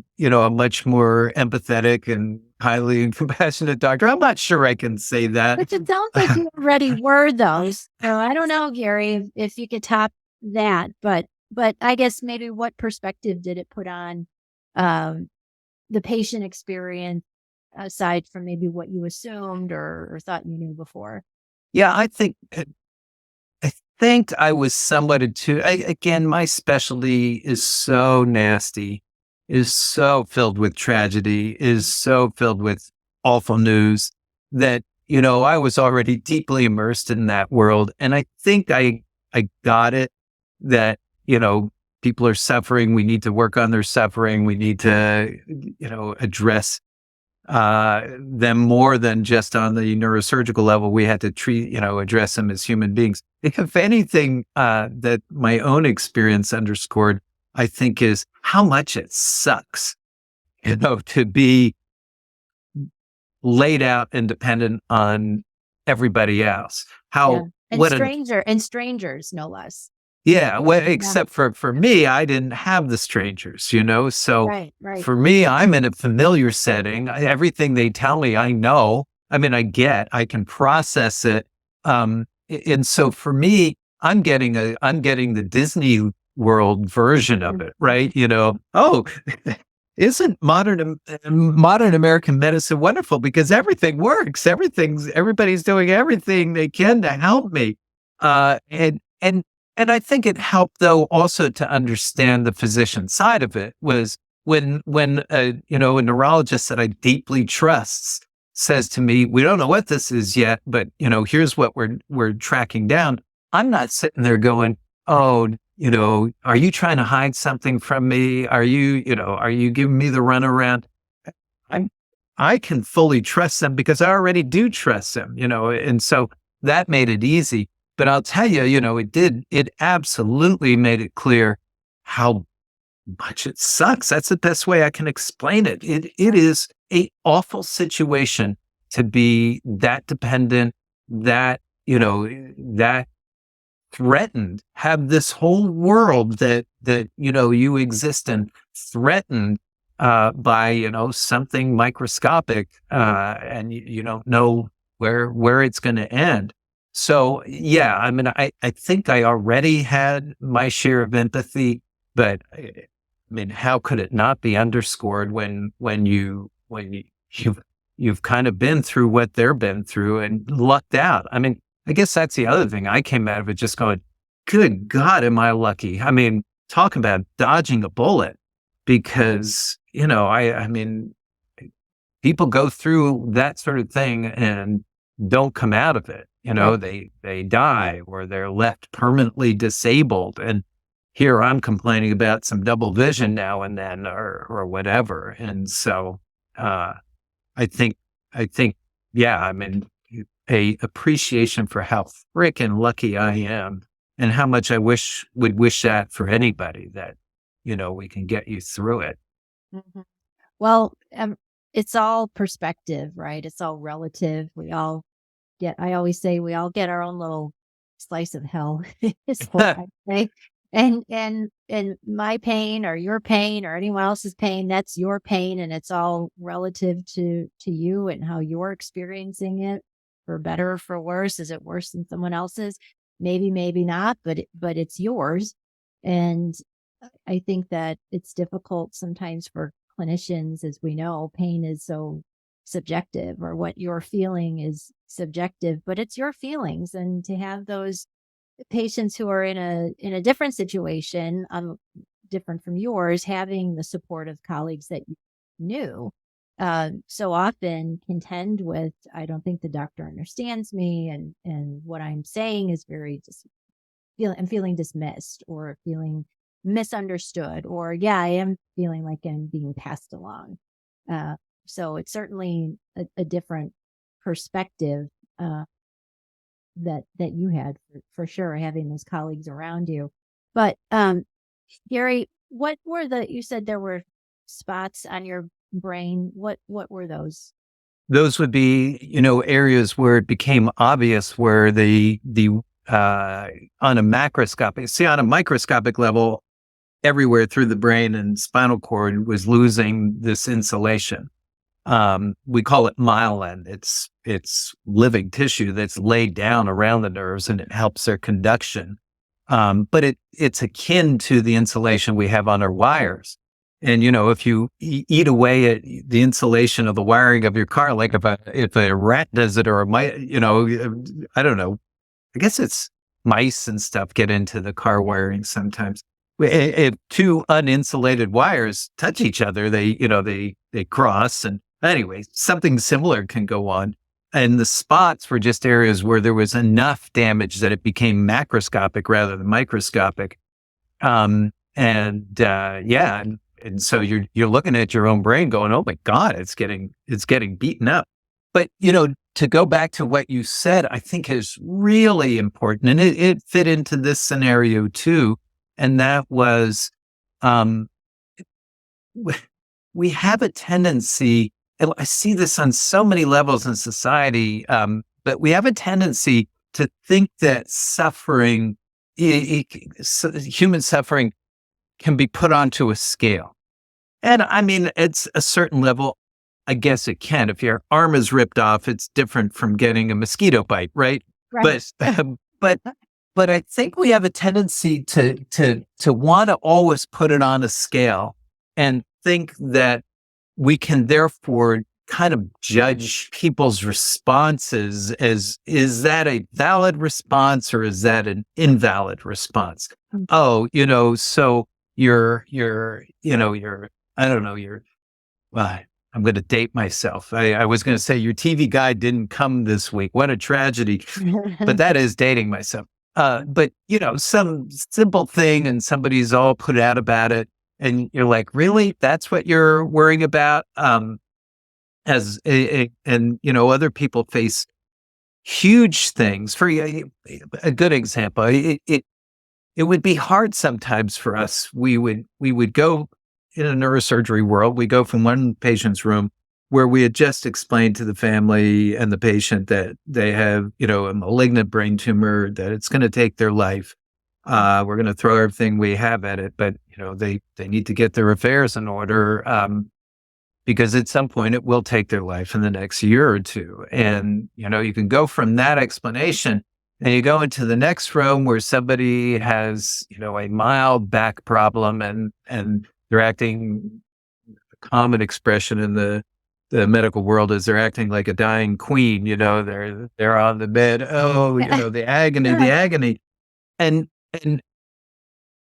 much more empathetic and highly compassionate doctor. I'm not sure I can say that. Which it sounds like you already were those. So I don't know, Gary, if you could top that, but I guess maybe what perspective did it put on the patient experience aside from maybe what you assumed or thought you knew before? Yeah, I think I was somewhat again, my specialty is so nasty, is so filled with tragedy, is so filled with awful news that, I was already deeply immersed in that world. And I think I got it that, people are suffering. We need to work on their suffering. We need to, address them more than just on the neurosurgical level. We had to address them as human beings. If anything, that my own experience underscored, I think, is how much it sucks, to be laid out and dependent on everybody else. Yeah. And What an strangers, no less. Yeah, well, Yeah. except for me, I didn't have the strangers, so Right. for me, I'm in a familiar setting. Everything they tell me, I know. I mean, I can process it. And so for me, I'm getting the Disney World version of it, right? Oh, isn't modern American medicine wonderful? Because everything works. Everybody's doing everything they can to help me. And I think it helped, though, also to understand the physician side of it. Was when a neurologist that I deeply trust says to me, "We don't know what this is yet, but here's what we're tracking down." I'm not sitting there going, "Oh, are you trying to hide something from me? Are you giving me the runaround?" I can fully trust them because I already do trust them, and so that made it easy. But I'll tell you, it absolutely made it clear how much it sucks. That's the best way I can explain it. It is a awful situation to be that dependent, that threatened, have this whole world that you exist in threatened by, something microscopic, and you don't know where it's going to end. So, yeah, I mean, I think I already had my share of empathy, but I mean, how could it not be underscored when you've kind of been through what they've been through and lucked out? I mean, I guess that's the other thing. I came out of it just going, good God, am I lucky? I mean, talk about dodging a bullet, because, I mean, people go through that sort of thing and don't come out of it. They die or they're left permanently disabled. And here I'm complaining about some double vision now and then or whatever. And so I think, yeah, I mean, a appreciation for how frickin' lucky I am and how much I would wish that for anybody, that, we can get you through it. Mhm. Well, it's all perspective, right? It's all relative. I always say we all get our own little slice of hell, is what I say. And my pain or your pain or anyone else's pain, that's your pain, and it's all relative to you and how you're experiencing it, for better or for worse. Is it worse than someone else's? Maybe, maybe not, but it's yours. And I think that it's difficult sometimes for clinicians, as we know, pain is so subjective, or what you're feeling is subjective, but it's your feelings. And to have those patients who are in a different situation, different from yours, having the support of colleagues that you knew, so often contend with, I don't think the doctor understands me, and what I'm saying is very I'm feeling dismissed or feeling misunderstood, or yeah, I am feeling like I'm being passed along. So it's certainly a different perspective that you had, for sure, having those colleagues around you. But Gary, what were you said there were spots on your brain. What were those? Those would be, areas where it became obvious where on a microscopic level, everywhere through the brain and spinal cord was losing this insulation. We call it myelin. It's living tissue that's laid down around the nerves and it helps their conduction. But it's akin to the insulation we have on our wires. And, if you eat away at the insulation of the wiring of your car, like if a rat does it or I don't know, I guess it's mice and stuff get into the car wiring sometimes. If two uninsulated wires touch each other, they cross. And anyway, something similar can go on. And the spots were just areas where there was enough damage that it became macroscopic rather than microscopic. And so you're looking at your own brain going, oh my God, it's getting beaten up. But, to go back to what you said, I think is really important. And it fit into this scenario too. And that was, um, we have a tendency, and I see this on so many levels in society, but we have a tendency to think that suffering, human suffering, can be put onto a scale. And I mean, it's a certain level. I guess it can. If your arm is ripped off, it's different from getting a mosquito bite, right? Right. But but I think we have a tendency to want to always put it on a scale and think that we can therefore kind of judge people's responses as, is that a valid response or is that an invalid response? Mm. Oh, so you're I don't know, well, I'm going to date myself. I was going to say your TV guide didn't come this week. What a tragedy. But that is dating myself. But some simple thing and somebody's all put out about it. And you're like, really? That's what you're worrying about? And other people face huge things. For a good example, it would be hard sometimes for us. We would go in a neurosurgery world. We go from one patient's room where we had just explained to the family and the patient that they have, a malignant brain tumor, that it's going to take their life. We're going to throw everything we have at it, but they need to get their affairs in order, because at some point it will take their life in the next year or two. And, you can go from that explanation and you go into the next room where somebody has, a mild back problem and they're acting, a common expression in the medical world is they're acting like a dying queen, they're on the bed. Oh, the agony. And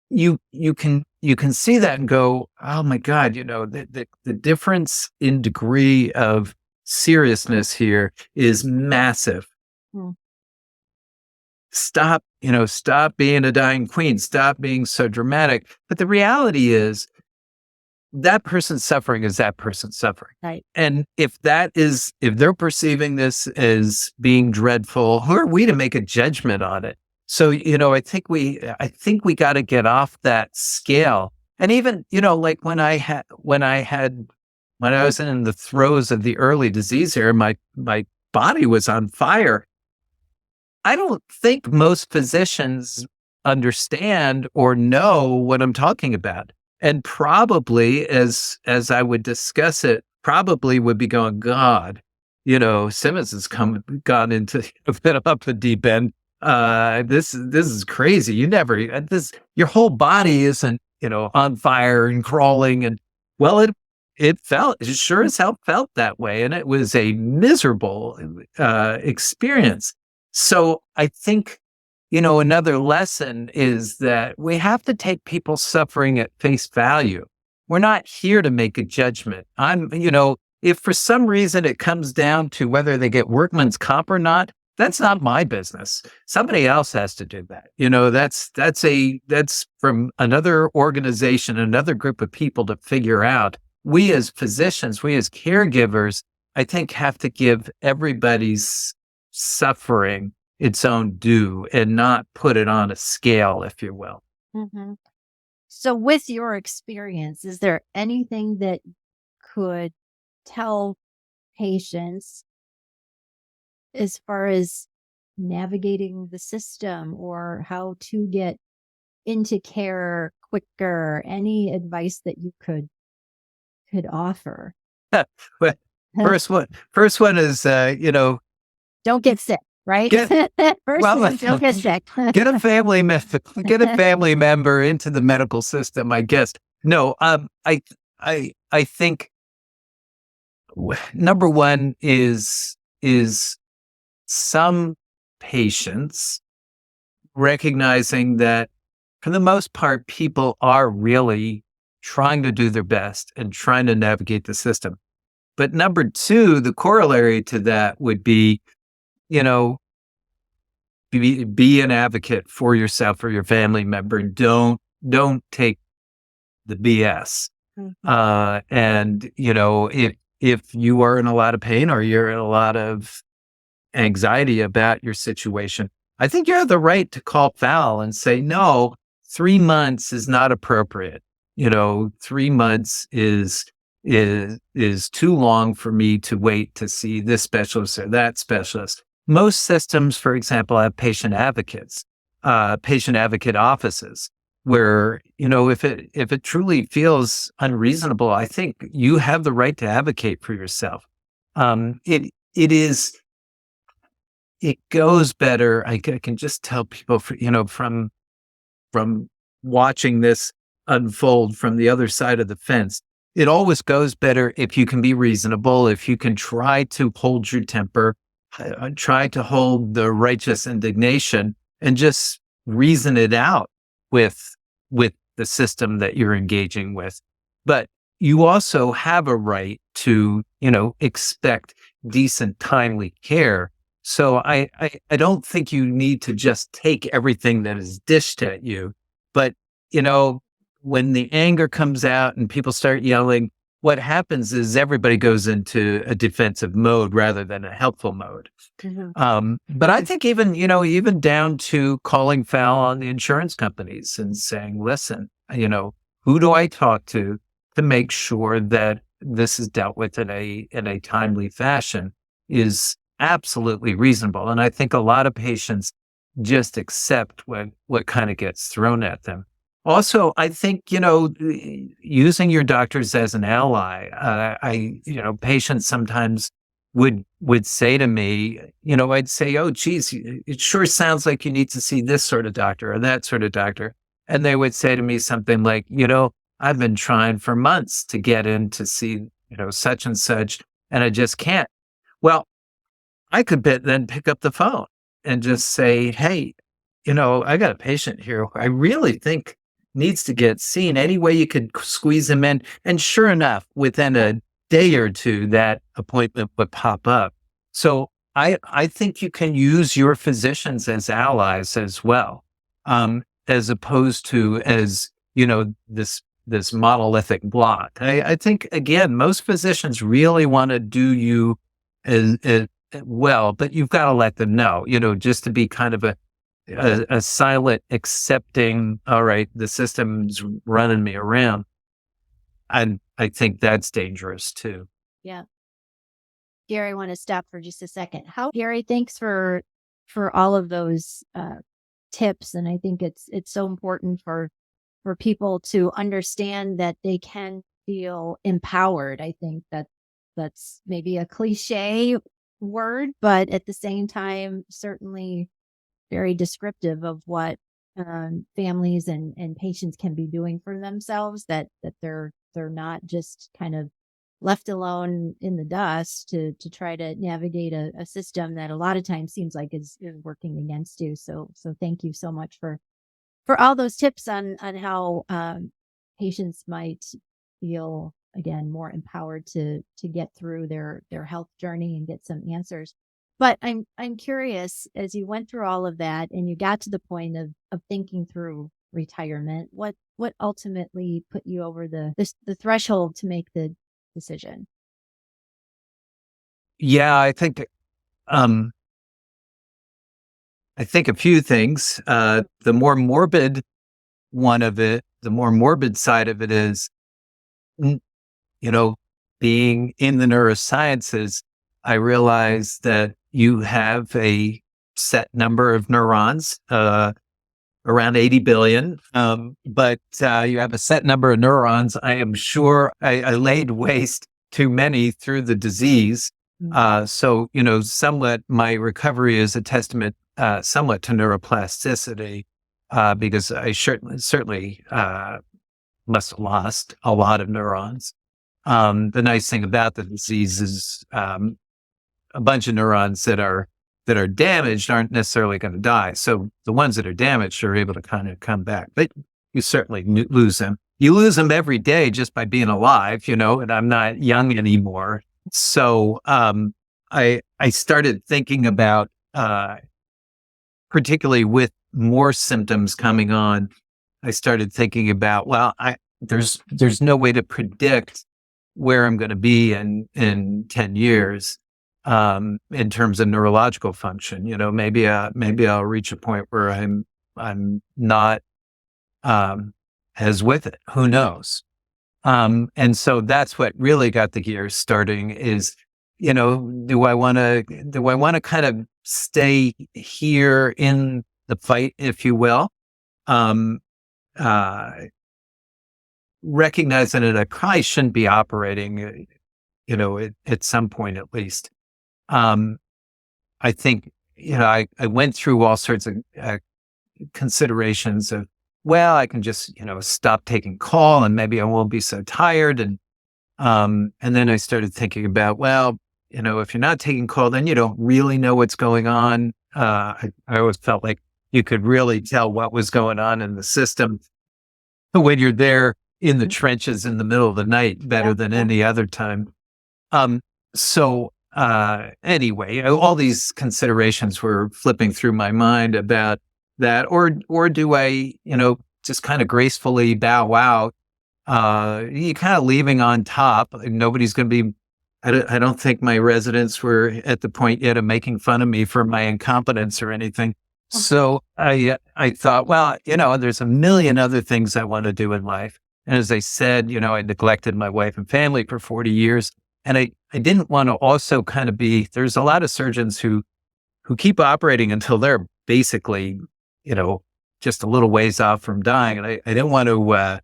you can see that and go, oh my God, the difference in degree of seriousness here is massive. Hmm. Stop being a dying queen, stop being so dramatic. But the reality is that person's suffering is that person's suffering. Right. And if they're perceiving this as being dreadful, who are we to make a judgment on it? So, I think we got to get off that scale. And even, like when I was in the throes of the early disease era, my body was on fire. I don't think most physicians understand or know what I'm talking about. And probably as I would discuss it, probably would be going, God, Simonds has gone into a bit up the deep end. This is crazy. Your whole body isn't, on fire and crawling. And well, it sure as hell felt that way. And it was a miserable, experience. So I think, another lesson is that we have to take people's suffering at face value. We're not here to make a judgment. If for some reason it comes down to whether they get workman's comp or not, that's not my business. Somebody else has to do that. That's from another organization, another group of people to figure out. We as physicians, we as caregivers, I think have to give everybody's suffering its own due and not put it on a scale, if you will. Mm-hmm. So with your experience, is there anything that could tell patients as far as navigating the system or how to get into care quicker? Any advice that you could offer? First one is, Don't get sick, right? get First well, thing, don't get sick. get a family member into the medical system. I guess no. I think number one is some patients recognizing that for the most part, people are really trying to do their best and trying to navigate the system. But number two, the corollary to that would be, you know, be an advocate for yourself or your family member. Don't take the BS. And if you are in a lot of pain or you're in a lot of anxiety about your situation, I think you have the right to call foul and say, no, 3 months is not appropriate. 3 months is too long for me to wait to see this specialist or that specialist. Most systems, for example, have patient advocates, patient advocate offices where, if it truly feels unreasonable, I think you have the right to advocate for yourself. It goes better. I can just tell people, from watching this unfold from the other side of the fence, it always goes better if you can be reasonable, if you can try to hold your temper, try to hold the righteous indignation and just reason it out with the system that you're engaging with. But you also have a right to, expect decent, timely care. So I don't think you need to just take everything that is dished at you. But, when the anger comes out and people start yelling, what happens is everybody goes into a defensive mode rather than a helpful mode. But I think even down to calling foul on the insurance companies and saying, listen, who do I talk to make sure that this is dealt with in a timely fashion is absolutely reasonable. And I think a lot of patients just accept what kind of gets thrown at them. Also, I think, using your doctors as an ally, patients sometimes would say to me, I'd say, oh, geez, it sure sounds like you need to see this sort of doctor or that sort of doctor. And they would say to me something like, I've been trying for months to get in to see, such and such, and I just can't. Well, I could then pick up the phone and just say, hey, I got a patient here who I really think needs to get seen. Any way you could squeeze him in. And sure enough, within a day or two, that appointment would pop up. So I think you can use your physicians as allies as well, as opposed to as, this monolithic block. I think, again, most physicians really want to do you as well, but you've got to let them know, just to be kind of a silent accepting, all right, the system's running me around. And I think that's dangerous too. Yeah. Gary, I want to stop for just a second. Gary, thanks for all of those tips. And I think it's so important for people to understand that they can feel empowered. I think that's maybe a cliche word, but at the same time, certainly very descriptive of what families and patients can be doing for themselves, that they're not just kind of left alone in the dust to try to navigate a system that a lot of times seems like is working against you. So thank you so much for all those tips on how patients might feel, again, more empowered to get through their health journey and get some answers. But I'm curious, as you went through all of that and you got to the point of thinking through retirement, what ultimately put you over the threshold to make the decision? Yeah, I think a few things. The more morbid side of it is, being in the neurosciences, I realized that you have a set number of neurons, around 80 billion. But you have a set number of neurons. I am sure I laid waste too many through the disease. So, somewhat my recovery is a testament, somewhat to neuroplasticity, because I certainly must have lost a lot of neurons. The nice thing about the disease is, a bunch of neurons that are damaged aren't necessarily going to die. So the ones that are damaged are able to kind of come back, but you certainly lose them. You lose them every day just by being alive, and I'm not young anymore. So, I started thinking about, particularly with more symptoms coming on, I started thinking about, well, there's no way to predict where I'm going to be in 10 years, in terms of neurological function. Maybe I'll reach a point where I'm not, as with it. Who knows? And so that's what really got the gears starting is, do I want to kind of stay here in the fight, if you will? Uh, Recognizing that I probably shouldn't be operating, at some point at least. I think, I went through all sorts of considerations of, well, I can just, stop taking call and maybe I won't be so tired. And then I started thinking about, well, if you're not taking call, then you don't really know what's going on. I always felt like you could really tell what was going on in the system when you're there in the trenches in the middle of the night better than any other time. So anyway, all these considerations were flipping through my mind about that, or do I, just kind of gracefully bow out, you kind of leaving on top. Nobody's going to be, I don't think my residents were at the point yet of making fun of me for my incompetence or anything. So I thought, well, there's a million other things I want to do in life. And as I said, I neglected my wife and family for 40 years. And I didn't want to also kind of there's a lot of surgeons who keep operating until they're basically, just a little ways off from dying. And I didn't want to,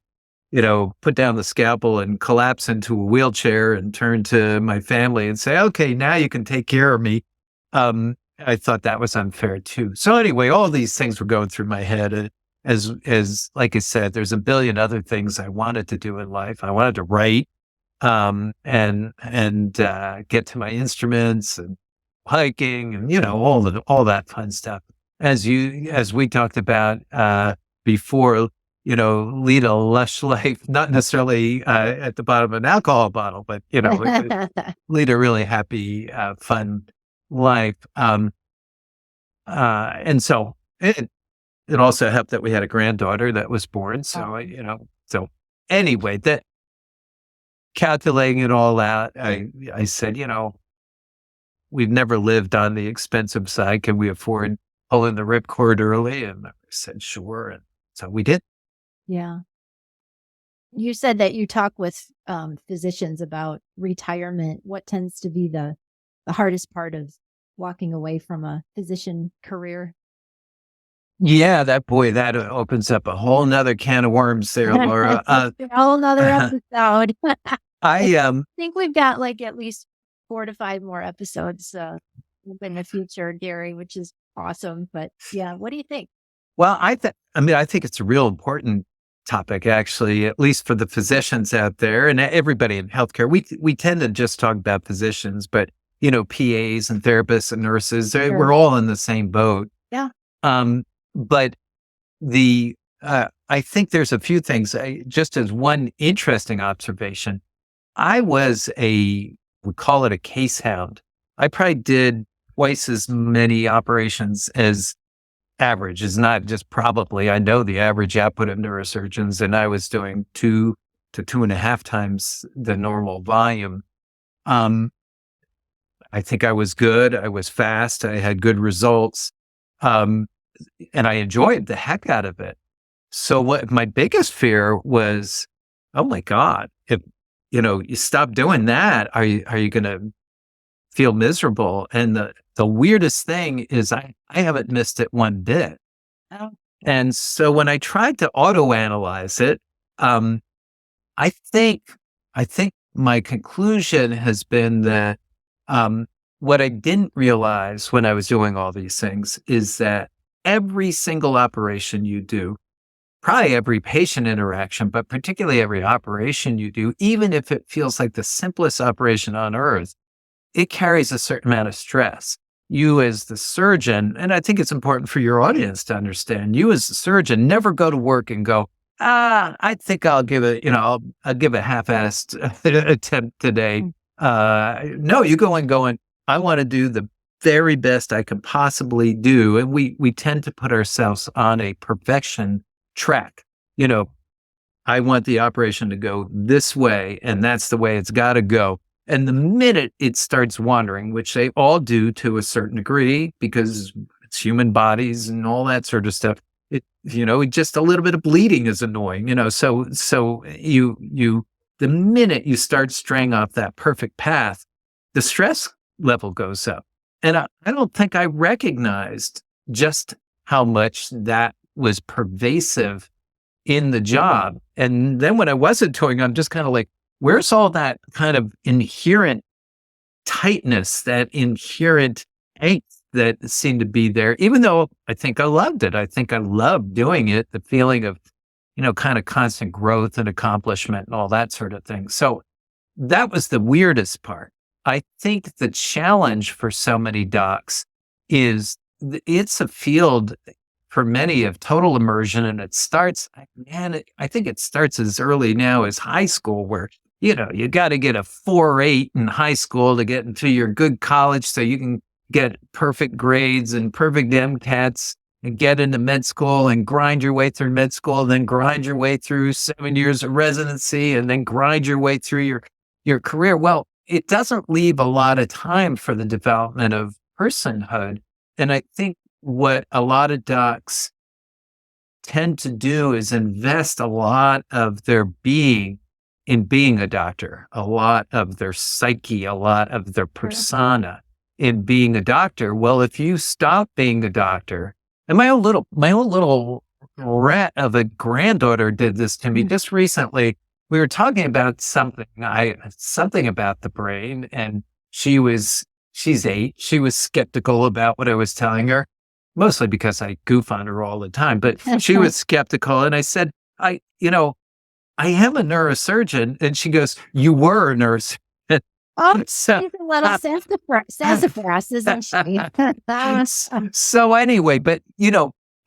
put down the scalpel and collapse into a wheelchair and turn to my family and say, okay, now you can take care of me. I thought that was unfair too. So anyway, all these things were going through my head. As like I said, there's a billion other things I wanted to do in life. I wanted to write, and get to my instruments and hiking and, all that fun stuff. As we talked about, before, lead a lush life, not necessarily, at the bottom of an alcohol bottle, but, lead a really happy, fun life. And so it also helped that we had a granddaughter that was born. So, so anyway, that calculating it all out, I said, we've never lived on the expensive side. Can we afford pulling the ripcord early? And I said, sure. And so we did. Yeah. You said that you talk with physicians about retirement. What tends to be the hardest part of walking away from a physician career? Yeah, that opens up a whole nother can of worms there, Laura. A whole nother episode. I think we've got like at least 4 to 5 more episodes in the future, Gary, which is awesome. But yeah, what do you think? Well, I think it's a real important topic, actually, at least for the physicians out there and everybody in healthcare. We tend to just talk about physicians, but PAs and therapists and nurses, Sure. we're all in the same boat. Yeah. But I think there's a few things. Just as one interesting observation, I was we call it a case hound. I probably did twice as many operations as average. Is not just probably. I know the average output of neurosurgeons, and I was doing 2 to 2.5 times the normal volume. I think I was good. I was fast. I had good results. And I enjoyed the heck out of it. So what my biggest fear was, oh my God, if, you stop doing that, are you going to feel miserable? And the weirdest thing is I haven't missed it one bit. Oh. And so when I tried to auto-analyze it, I think my conclusion has been that what I didn't realize when I was doing all these things is that every single operation you do, probably every patient interaction, but particularly every operation you do, even if it feels like the simplest operation on earth, it carries a certain amount of stress. You as the surgeon, and I think it's important for your audience to understand, you as the surgeon never go to work and go, I think I'll give it, I'll give a half-assed attempt today. No, you go and going, I want to do the very best I can possibly do. And we tend to put ourselves on a perfection track. I want the operation to go this way, and that's the way it's got to go. And the minute it starts wandering, which they all do to a certain degree, because it's human bodies and all that sort of stuff, just a little bit of bleeding is annoying, so the minute you start straying off that perfect path, the stress level goes up. And I don't think I recognized just how much that was pervasive in the job. And then when I wasn't doing, I'm just kind of like, where's all that kind of inherent tightness, that inherent angst that seemed to be there, even though I think I loved it. I think I loved doing it, the feeling of, kind of constant growth and accomplishment and all that sort of thing. So that was the weirdest part. I think the challenge for so many docs is it's a field for many of total immersion. And it starts, I think it starts as early now as high school, where you got to get a 4.8 in high school to get into your good college so you can get perfect grades and perfect MCATs and get into med school and grind your way through med school, then grind your way through 7 years of residency and then grind your way through your career. Well, it doesn't leave a lot of time for the development of personhood. And I think what a lot of docs tend to do is invest a lot of their being in being a doctor, a lot of their psyche, a lot of their persona in being a doctor. Well, if you stop being a doctor, and my own little rat of a granddaughter did this to me just recently. We were talking about something about the brain, and she's 8. She was skeptical about what I was telling her, mostly because I goof on her all the time, but she was skeptical. And I said, I am a neurosurgeon. And she goes, you were a nurse. Oh, so, she's a little sassafras, isn't she? So anyway, but,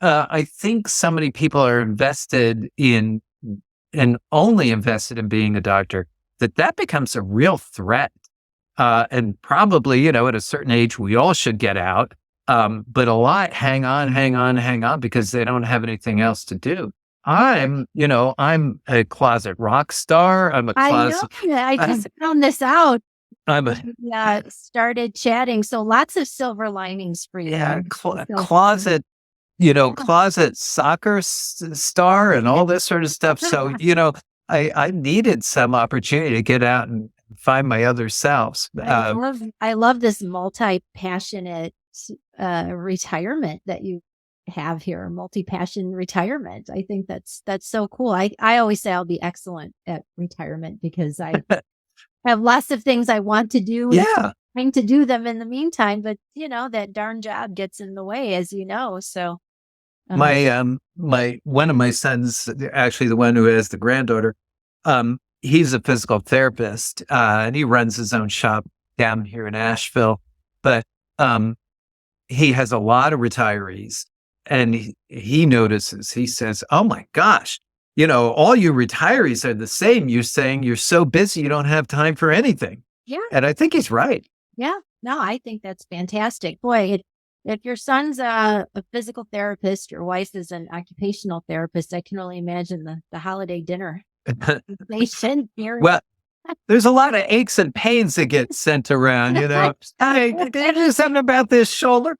I think so many people are invested in and only invested in being a doctor that becomes a real threat. And probably, at a certain age, we all should get out. But a lot hang on because they don't have anything else to do. I'm a closet rock star. I just found this out. I'm started chatting. So lots of silver linings for you. Yeah, closet, closet soccer star and all this sort of stuff. So, I needed some opportunity to get out and find my other selves. I love this multi-passionate retirement that you have here, multi-passion retirement. I think that's so cool. I always say I'll be excellent at retirement because I have lots of things I want to do. Yeah. Trying to do them in the meantime, but that darn job gets in the way, as you know. So one of my sons, actually the one who has the granddaughter, he's a physical therapist, and he runs his own shop down here in Asheville, but he has a lot of retirees, and he notices, he says, oh my gosh, all you retirees are the same. You're saying you're so busy, you don't have time for anything. Yeah. And I think he's right. Yeah. No, I think that's fantastic. Boy, if your son's a physical therapist, your wife is an occupational therapist, I can only imagine the holiday dinner. Well, there's a lot of aches and pains that get sent around, Hey, can you do something about this shoulder?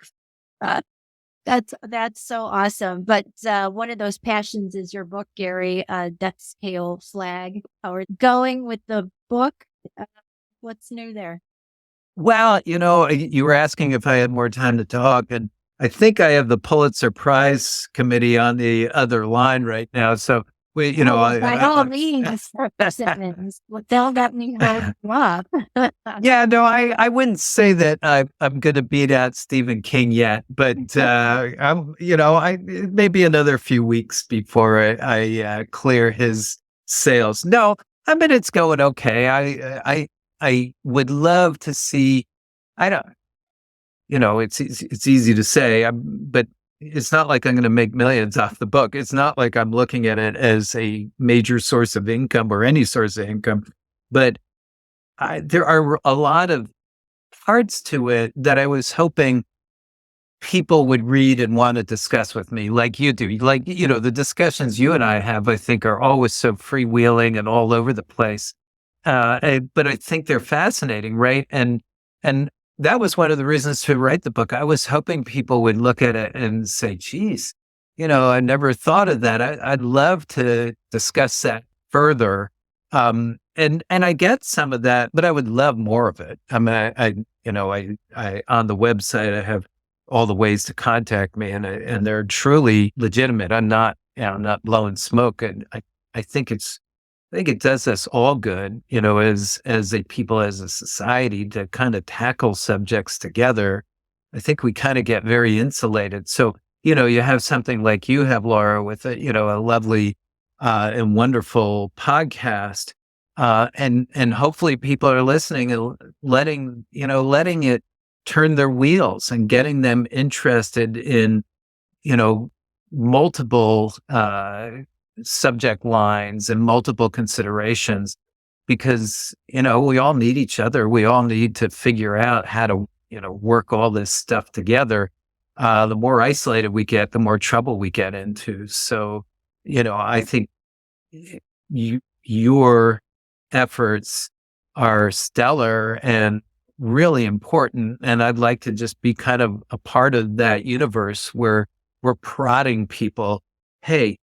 That's so awesome. But one of those passions is your book, Gary, Death's Pale Flag. Or going with the book, what's new there? Well, you were asking if I had more time to talk, and I think I have the Pulitzer Prize committee on the other line right now. So By all means, Simonds. Don't let me hold you up. Yeah, no, I wouldn't say that I'm going to beat out Stephen King yet, but maybe another few weeks before I clear his sales. No, I mean it's going okay. I would love to see. I don't. It's easy to say, but it's not like I'm going to make millions off the book. It's not like I'm looking at it as a major source of income or any source of income, but there are a lot of parts to it that I was hoping people would read and want to discuss with me, like you do. Like, the discussions you and I have, I think, are always so freewheeling and all over the place. But I think they're fascinating, right? And that was one of the reasons to write the book. I was hoping people would look at it and say, geez, I never thought of that. I'd love to discuss that further. And I get some of that, but I would love more of it. I mean, I on the website, I have all the ways to contact me, and they're truly legitimate. I'm not blowing smoke. And I think it does us all good, as a people, as a society, to kind of tackle subjects together. I think we kind of get very insulated. So, you have something like you have, Laura, with a lovely and wonderful podcast. And hopefully people are listening and letting it turn their wheels and getting them interested in, multiple subject lines and multiple considerations, because, we all need each other. We all need to figure out how to, work all this stuff together. The more isolated we get, the more trouble we get into. So, I think your efforts are stellar and really important. And I'd like to just be kind of a part of that universe where we're prodding people. Hey,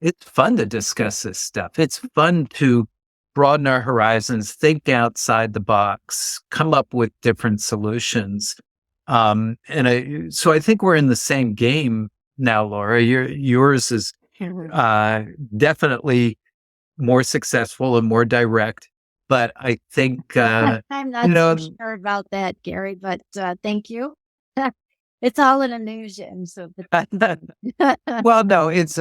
it's fun to discuss this stuff. It's fun to broaden our horizons, think outside the box, come up with different solutions. So I think we're in the same game now, Laura. Yours is definitely more successful and more direct, but I think I'm not so sure about that, Gary, but thank you. It's all an illusion. So, well, no, it's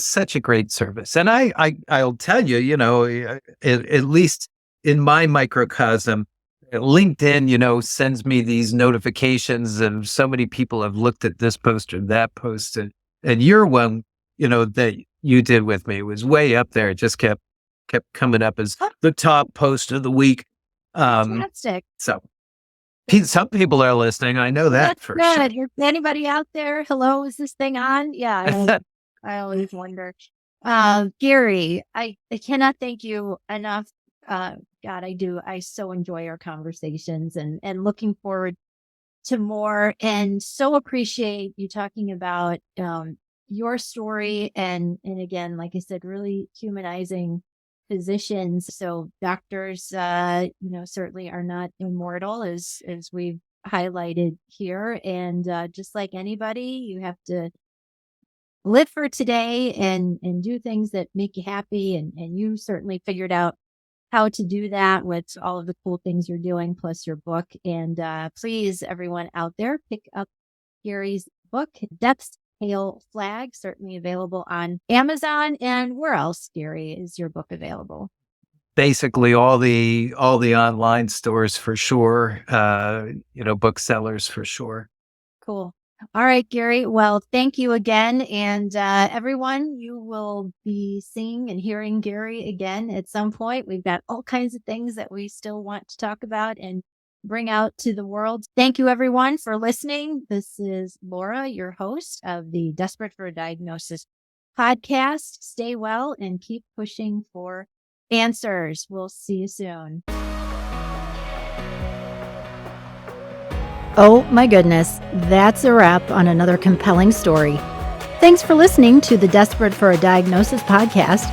such a great service, and I'll tell you, at least in my microcosm, LinkedIn, sends me these notifications, and so many people have looked at this post or that post, and your one, that you did with me was way up there. It just kept coming up as the top post of the week. Fantastic. So. Some people are listening. I know that for sure. Is anybody out there? Hello, is this thing on? Yeah, I always wonder. Gary, I cannot thank you enough. God, I do. I so enjoy our conversations and looking forward to more, and so appreciate you talking about your story and again, like I said, really humanizing physicians. So doctors, certainly are not immortal, as we've highlighted here. And just like anybody, you have to live for today and do things that make you happy. And you certainly figured out how to do that with all of the cool things you're doing, plus your book. And please, everyone out there, pick up Gary's book, Death's Pale Flag, certainly available on Amazon. And where else, Gary, is your book available? Basically all the online stores for sure, booksellers for sure. Cool. All right, Gary. Well, thank you again. And everyone, you will be seeing and hearing Gary again at some point. We've got all kinds of things that we still want to talk about and bring out to the world. Thank you, everyone, for listening. This is Laura, your host of the Desperate for a Diagnosis podcast. Stay well and keep pushing for answers. We'll see you soon. Oh my goodness, that's a wrap on another compelling story. Thanks for listening to the Desperate for a Diagnosis podcast.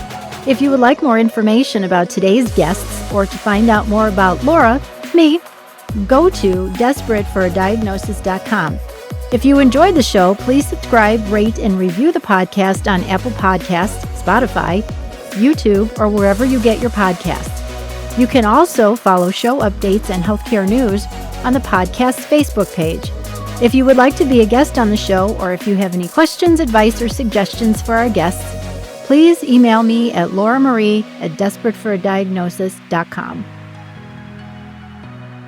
If you would like more information about today's guests or to find out more about Laura, me, go to desperateforadiagnosis.com. If you enjoyed the show, please subscribe, rate, and review the podcast on Apple Podcasts, Spotify, YouTube, or wherever you get your podcasts. You can also follow show updates and healthcare news on the podcast's Facebook page. If you would like to be a guest on the show, or if you have any questions, advice, or suggestions for our guests, please email me at lauramarie@desperateforadiagnosis.com.